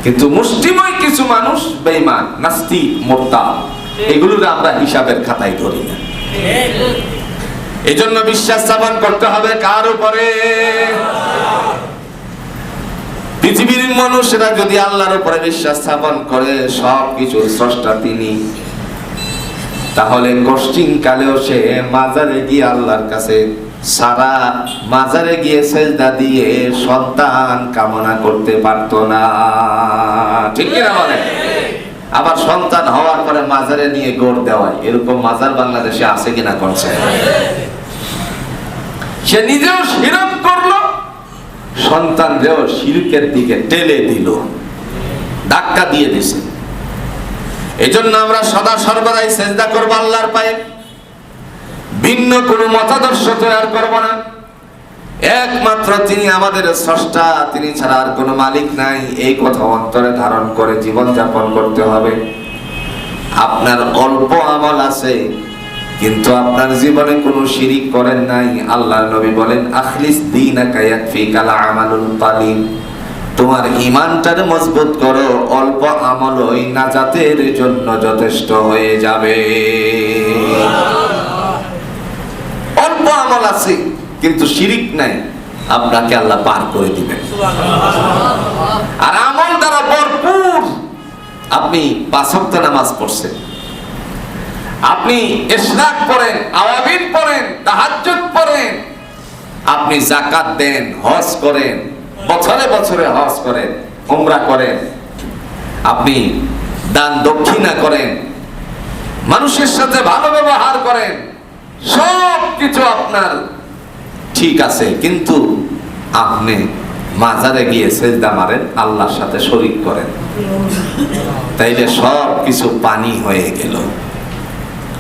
কিন্তু মুষ্টিময় কিছু মানুষ বেঈমান, নাস্তিক, মুরতাদ, এগুলোর আমরা হিসাবের খাতায় ধরি না। এজন্য বিশ্বাস স্থাপন করতে হবে কার উপরে? পৃথিবীর মানুষেরা যদি আল্লাহর উপরে বিশ্বাস স্থাপন করে, সব কিছুর স্রষ্টা তিনি, তাহলে কষ্টিং কালেও সে মাজারে গিয়ে আল্লাহর কাছে সারা মাজারে গিয়ে সেজদা দিয়ে সন্তান কামনা করতে পারতো না। ঠিক কিনা বলেন? আবার সন্তান হওয়ার পরে মাজারে নিয়ে গোড় দেওয়ায়, এরকম মাজার বাংলাদেশে আছে কিনা? করছে। সে নিজেও শিরক করলো, সন্তানরেও শিরকের দিকে টেলে দিল, ধাক্কা দিয়ে দিছে। এজন্য আমরা সদা সর্বদাই সেজদা করব আল্লাহর পায়ে, ভিন্ন কোনো মতাদর্শ তৈরি করব না। একমাত্র তিনি আমাদের স্রষ্টা, তিনি ছাড়া আর কোনো মালিক নাই, এই কথা অন্তরে ধারণ করে জীবন যাপন করতে হবে। আপনার অল্প আমল আছে কিন্তু আপনার জীবনে কোনো শিরিক করেন নাই, আল্লাহর নবী বলেন আখলিস দীনাকা ইয়াকফিকাল আমালুল কালিল, তোমার ঈমানটাকে মজবুত করো, অল্প আমল ওই নাজাতের জন্য যথেষ্ট হয়ে যাবে। অল্প আমল আছে কিন্তু শিরিক নাই, আপনাকে আল্লাহ পার করে দিবেন। আর আমল দ্বারা ভরপুর, আপনি 5 ওয়াক্ত নামাজ পড়ছেন, আপনি ইশরাক পড়েন, আওয়াবিন পড়েন, তাহাজ্জুদ পড়েন, আপনি যাকাত দেন, হজ করেন, বছরে বছরে হজ করেন, উমরা করেন, আপনি দান দক্ষিণা করেন, মানুষের সাথে ভালো ব্যবহার করেন, সব কিছু আপনার ঠিক আছে, কিন্তু আপনি মাজারে গিয়ে সেজদা মারেন, আল্লাহর সাথে শরীক করেন, তাইলে সব কিছু পানি হয়ে গেল।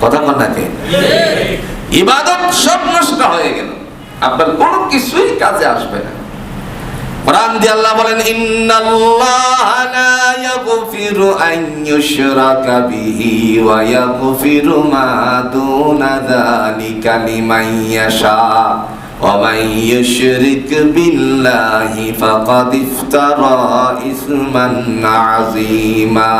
কথা বল নাকি? ইবাদত সব নষ্ট হয়ে গেল, আপনার কোনো কিছুই কাজে আসবে না। কোরআন দিয়ে আল্লাহ বলেন ইন্নাল্লাহা লা ইয়াগফিরু আন ইউশরাকা বিহি ওয়া ইয়াগফিরু মা দুনা যালিকা লিমান ইয়াশা ওয়া মান ইউশরিক বিল্লাহি ফাকাদ ইফতারা ইসমান আযীমা।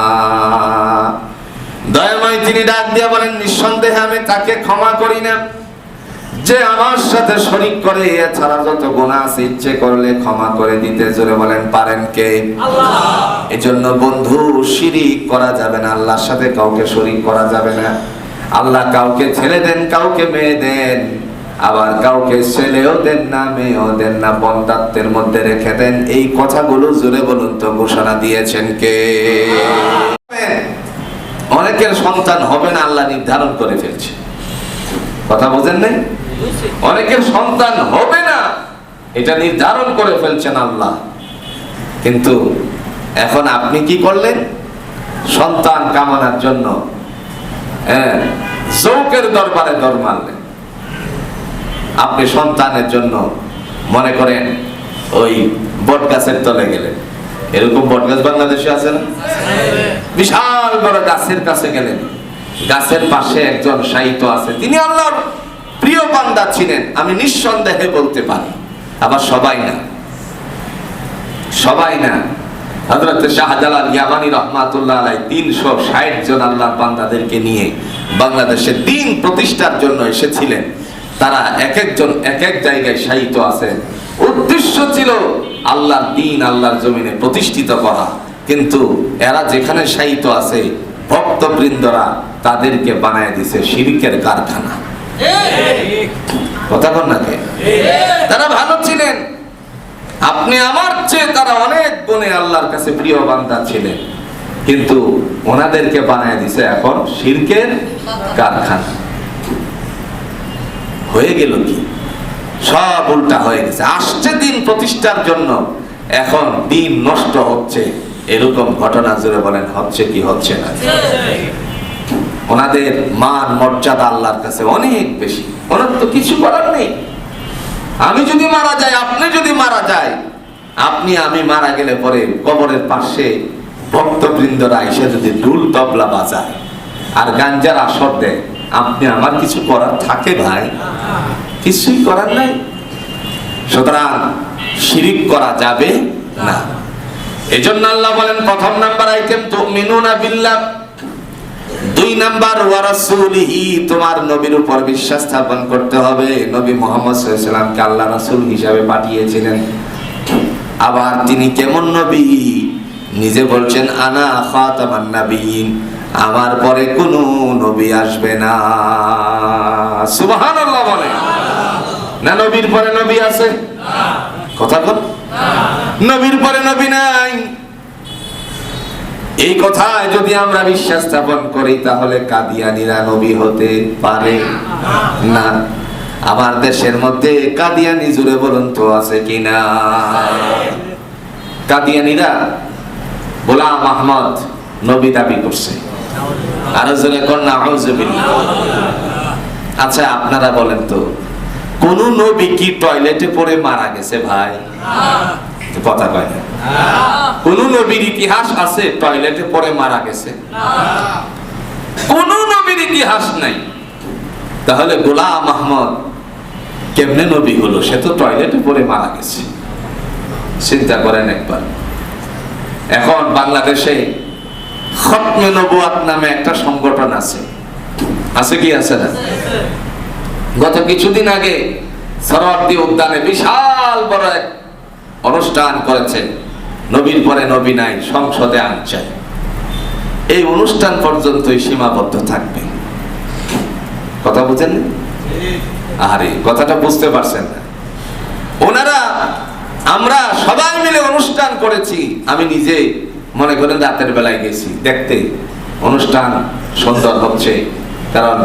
দয়াময় তিনি ডাক দিয়ে বলেন নিঃসন্দেহে আমি তাকে ক্ষমা করি না যে আমার সাথে শরীক করে, এছাড়া যত গুনাহ আছে ইচ্ছে করলে ক্ষমা করে দিতে, জোরে বলেন পারেন কে? আল্লাহ। এজন্য বন্ধু শিরিক করা যাবে না, আল্লাহর সাথে কাউকে শরীক করা যাবে না। আল্লাহ কাউকে ছেলে দেন, কাউকে মেয়ে দেন, আবার কাউকে ছেলেও দেন না, মেয়েও দেন না, বন্দাত্বের মধ্যে রেখে দেন। এই কথাগুলো জোরে বলুন তো ঘোষণা দিয়েছেন কে? অনেকের সন্তান হবে না, আল্লাহ নির্ধারণ করে ফেলছে। কথা বোঝেন নাই? অনেকের সন্তান হবে না, এটা নির্ধারণ করে ফেলছেন আল্লাহ। কিন্তু এখন আপনি কি করলেন? সন্তান কামনার জন্য যৌকের দরবারে দর মারলেন। আপনি সন্তানের জন্য মনে করেন ওই বট গাছের তলে গেলেন, এরকম বট গাছ বাংলাদেশে আছে না? বিশাল বড় গাছের কাছে গেলেন, গাছের পাশে একজন শায়িত আছে, তিনি আল্লাহর প্রিয় বান্দা ছিলেন, আমি নিঃসন্দেহে বলতে পারি। আবার সবাই না, সবাই না। হযরত শাহজালাল ইয়ামানী রাহমাতুল্লাহ আলাইহি 360 জন আল্লাহর বান্দাদেরকে নিয়ে বাংলাদেশে দ্বীন প্রতিষ্ঠার জন্য এসেছিলেন। তারা এক একজন এক এক জায়গায় শায়িত আছেন, উদ্দেশ্য ছিল আল্লাহর দ্বীন আল্লাহর জমিনে প্রতিষ্ঠিত করা। কিন্তু এরা যেখানে শায়িত আছে, ভক্তবৃন্দরা তাদেরকে বানায় দিছে শিরকের কারখানা। কথা বল না কে? তারা ভালো ছিলেন, আপনি আমার চেয়ে তারা অনেক গুণে আল্লাহর কাছে প্রিয় বান্দা ছিলেন, কিন্তু ওনাদেরকে বানায় দিছে এখন শিরকের কারখানা। হয়ে গেল কি? সব উল্টা হয়ে গেছে। আসছে দিন প্রতিষ্ঠার জন্য, এখন দিন নষ্ট হচ্ছে। এরকম ঘটনা জুড়ে বলেন হচ্ছে কি হচ্ছে না? ওনাদের মান মর্যাদা আল্লাহর কাছে অনেক বেশি, ওনার তো কিছু করার নেই। আমি যদি মারা যাই, আপনি যদি মারা যায়, আপনি আমি মারা গেলে পরে কবরের পাশে ভক্তবৃন্দরা এসে যদি ঢুল তবলা বাজায় আর গাঞ্জার আসর দেয়, আপনি আমার কিছু করার থাকে ভাই? কিছুই করার নাই। সুতরাং শিরিক করা যাবে না। এজন্য আল্লাহ বলেন প্রথম নাম্বার আইটেম তুমিনুনা বিল্লাহ, 2 নাম্বার ওয়া রাসূলিহি, তোমার নবীর উপর বিশ্বাস স্থাপন করতে হবে। নবী মুহাম্মদ সাল্লাল্লাহু আলাইহি ওয়াসাল্লামকে আল্লাহ রাসূল হিসাবে পাঠিয়েছিলেন। আবার তিনি কেমন নবী? নিজে বলছেন আনা খাতামান নাবিয়িন, আমার পরে কোনো নবী আসবে না। সুবহানাল্লাহ বলে না? নবীর পরে নবী আছে? কথা বল। নবীর পরে নবী নাই। এই কথায় যদি আমরা বিশ্বাস স্থাপন করি, তাহলে কাদিয়ানীরা নবী হতে পারে না। আমার দেশের মধ্যে কাদিয়ানী জুড়ে বলুন তো আছে কিনা? কাদিয়ানীরা গোলাম আহমদ নবী দাবি করছে। আর জোরে কোন নাউযুবিল্লাহ। আচ্ছা আপনারা বলেন তো, কোন নবী কি টয়লেটে পড়ে মারা গেছে ভাই? কথা কয় না। কোন নবীর ইতিহাস আছে টয়লেটে পড়ে মারা গেছে? কোন নবীর ইতিহাস নাই। তাহলে গোলাম আহমদ কেমনে নবী হলো? সে তো টয়লেটে পড়ে মারা গেছে। চিন্তা করেন একবার। এখন বাংলাদেশে খতমে নবুয়াত নামে একটা সংগঠন আছে, আছে কি আছে না? গত কিছুদিন আগে সরোয়ার্দী উদ্যানে বিশাল বড় এক অনুষ্ঠান করেছে, নবীর পরে নবী নাই, সংসদে আইন চাই। এই অনুষ্ঠান পর্যন্তই সীমাবদ্ধ থাকবে। কথা বুঝেন? আরে কথাটা বুঝতে পারছেন না? ওনারা, আমরা সবাই মিলে অনুষ্ঠান করেছি। আমি নিজে মনে করেন রাতের বেলায় গেছি দেখতে, অনুষ্ঠান সুন্দর হচ্ছে। কারণ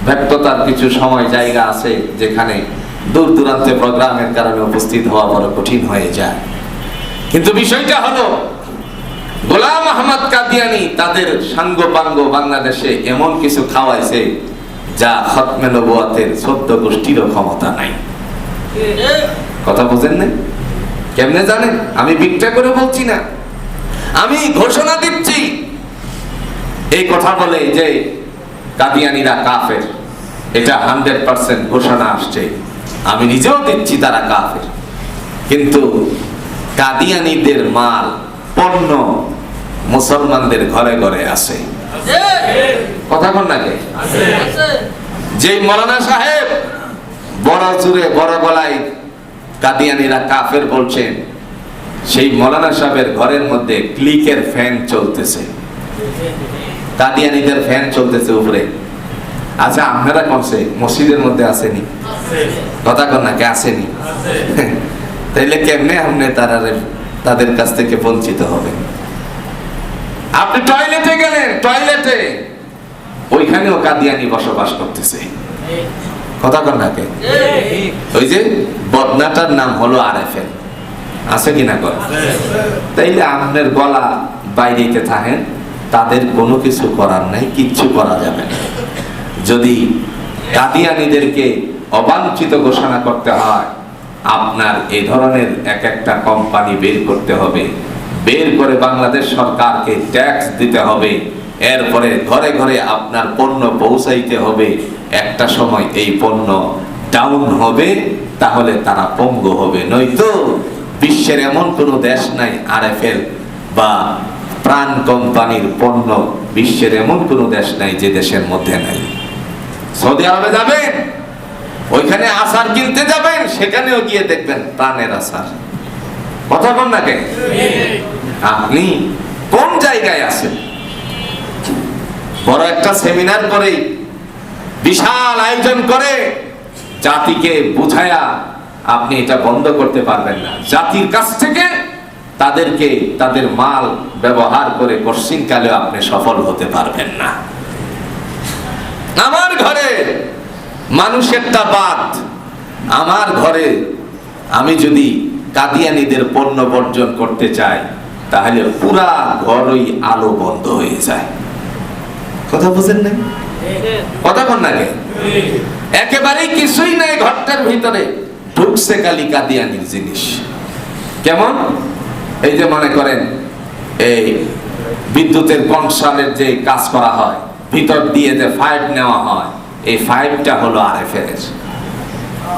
ব্যক্ততার কিছু সময় জায়গা আছে যেখানে দূর দূরান্তে প্রোগ্রামের কারণে উপস্থিত হওয়া বড় কঠিন হয়ে যায়। কিন্তু বিষয়টা হলো, গোলাম আহমদ কাদিয়ানী তাদের সাঙ্গপাঙ্গ বাংলাদেশে এমন কিছু খাওয়াইছে যা খতমে নবুয়াতের 14 গোষ্ঠীরও ক্ষমতা নাই। কথা বুঝেন না? কেমনে জানেন? আমি বিকটা করে বলছি না, আমি ঘোষণা দিচ্ছি। এই কথা বলে যে কাদিয়ানীরা কাফের, এটা 100% ঘোষণা আসছে। আমি নিজেও দিচ্ছি তারা কাফের, কিন্তু কাদিয়ানীদের মাল পণ্য মুসলমানদের ঘরে ঘরে আছে। কথা বল নাকি? যে মৌলানা সাহেব বড় জোরে বড় গলায় কাদিয়ানীরা কাফের বলছেন, সেই মৌলানা সাহেবের ঘরের মধ্যে ক্লিকের ফ্যান চলতেছে, কাদিয়ানীদের ফ্যান চলতেছে উপরে। আচ্ছা আপনারা কোনছে মসজিদের মধ্যে আসেনি? কথা কন নাকি আসেনি? তাইলে কেমনে আপনি তাদের কাছ থেকে বঞ্চিত হবে? আপনি টয়লেটে গেলেন, টয়লেটে ওইখানেও কাদিয়ানী বসবাস করতেছে। কথা কন নাকি? ওই যে বদনাটার নাম হলো আরএফএল, আছে কিনা কর? তাইলে আপনার গলা বাইরেতে থাকেন, তাদের কোনো কিছু করার নাই, কিচ্ছু করা যাবে না। যদি কাদিয়ানীদেরকে অবাঞ্ছিত ঘোষণা করতে হয়, আপনার এই ধরনের এক একটা কোম্পানি বের করতে হবে, বের করে বাংলাদেশ সরকারকে ট্যাক্স দিতে হবে, এরপরে ঘরে ঘরে আপনার পণ্য পৌঁছাইতে হবে। একটা সময় এই পণ্য ডাউন হবে, তাহলে তারা পঙ্গু হবে। নয়তো বিশ্বের এমন কোনো দেশ নাই আরএফএল বা প্রাণ কোম্পানির পণ্য, বিশ্বের এমন কোনো দেশ নাই যে দেশের মধ্যে নাই। সৌদি আরবে যাবেন, ওইখানে আচার কিনতে যাবেন, সেখানেও গিয়ে দেখবেন প্রাণের আচার। কথা বল না কে? আপনি কোন জায়গায় আছেন? বড় একটা সেমিনার করে, বিশাল আয়োজন করে, জাতিকে বুঝায়া আপনি এটা বন্ধ করতে পারবেন না। জাতির কাছ থেকে তাদেরকে তাদের মাল ব্যবহার করে কশিনকালেও আপনি সফল হতে পারবেন না। আমার ঘরে মানুষেরটা বাদ, আমার ঘরে আমি যদি কাদিয়ানীদের পণ্য বর্জন করতে চাই, তাহলে পুরা ঘরই আলো বন্ধ হয়ে যায়। কথা বুঝেন না? কথা বল না? একেবারেই কিছুই নাই ঘরটার ভিতরে, ঢুকছে খালি কাদিয়ানীর জিনিস। কেমন? এই যে মনে করেন এই বিদ্যুতের কনসালের যে কাজ করা হয়, ভিতর দিয়ে যে ফাইভ নেওয়া হয়, এই ফাইভটা হলো আরএফএল এর।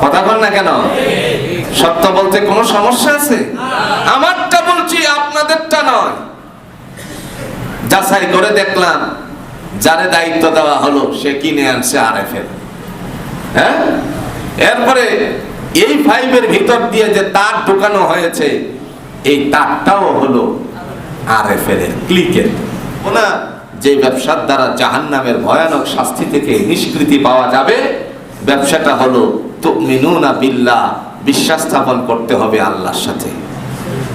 কথা বল না কেন? সত্য বলতে কোনো সমস্যা আছে? আমারটা বলছি, আপনাদেরটা নয়। যাচাই করে দেখলাম, যারে দায়িত্ব দেওয়া হলো সে কিনে আনছে আরএফএল। হ্যাঁ, এরপরে এই ফাইভের ভিতর দিয়ে যে তার ঢোকানো হয়েছে, এই তারটাও হলো আরএফএল এর, ক্লিকের। ওনা যে ব্যবসার দ্বারা জাহান্নামের ভয়ানক শাস্তি থেকে নিষ্কৃতি পাওয়া যাবে, ব্যবসাটা হলো তুমিনুনা বিল্লাহ, বিশ্বাস স্থাপন করতে হবে আল্লাহর সাথে,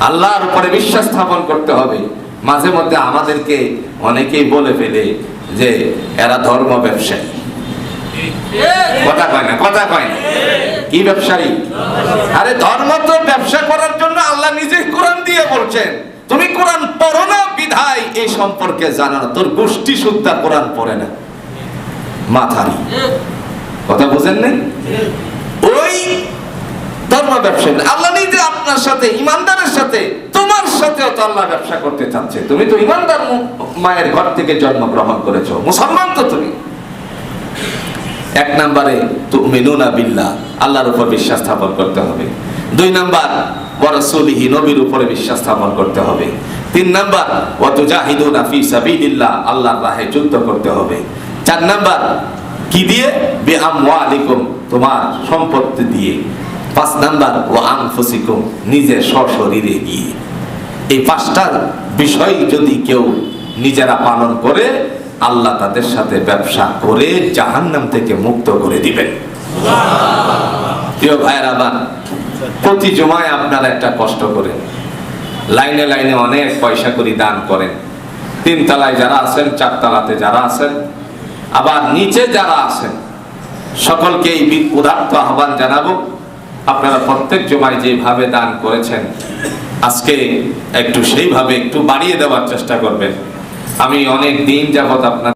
আল্লাহর উপরে বিশ্বাস স্থাপন করতে হবে। মাঝে মধ্যে আমাদেরকে অনেকেই বলে ফেলে যে এরা ধর্ম ব্যবসায়ী। কথা কয় না? কথা কয় না? কি ব্যবসায়ী? আরে ধর্ম তো ব্যবসা করার জন্য আল্লাহ নিজে কোরআন দিয়ে বলছেন, তুমি কোরআন পড়ো না বিধায় এই সম্পর্কে জানো না, তোর গোষ্ঠী সুদ্ধা কোরআন পড়ে না, মাথারি কথা বুঝেন নাই? ওই ধর্ম ব্যবসা আল্লাহ নিজে আপনার সাথে, ইমানদারের সাথে, তোমার সাথেও তো আল্লাহ ব্যবসা করতে চাচ্ছে। তুমি তো ইমানদার মায়ের ঘর থেকে জন্মগ্রহণ করেছো, মুসলমান তো তুমি। এক নম্বরে তুমিনুনা বিল্লাহ, আল্লাহর উপর বিশ্বাস স্থাপন করতে হবে। 2 নাম্বার ওয়া রাসূলিহি, নবীর উপরে বিশ্বাস স্থাপন করতে হবে। 3 নাম্বার ওয়া তুজাহিদুনা ফি সাবিলিল্লাহ, আল্লাহর রাহে যুদ্ধ করতে হবে। 4 নাম্বার কি দিয়ে? বিআমওয়ালিকুম, তোমার সম্পত্তি দিয়ে। 5 নাম্বার ওয়া আনফুসিকুম, নিজের সশরীরে গিয়ে। এই 5টা বিষয় যদি কেউ নিজেরা পালন করে, আল্লাহ তাদের সাথে ব্যবসা করে জাহান্নাম থেকে মুক্ত করে দিবেন। প্রিয় ভাইয়েরা, আবার প্রতি জুমায় আপনারা একটা কষ্ট করেন, লাইনে লাইনে অনেক পয়সা করে দান করেন। 3 তলায় যারা আছেন, 4 তলাতে যারা আছেন, আবার নিচে যারা আছেন, সকলকে এই উদাত্ত আহ্বান জানাবো, আপনারা প্রত্যেক জুমায় যেভাবে দান করেছেন আজকে একটু সেইভাবে একটু বাড়িয়ে দেওয়ার চেষ্টা করবেন। আমি অনেক দিন যাবত আপনার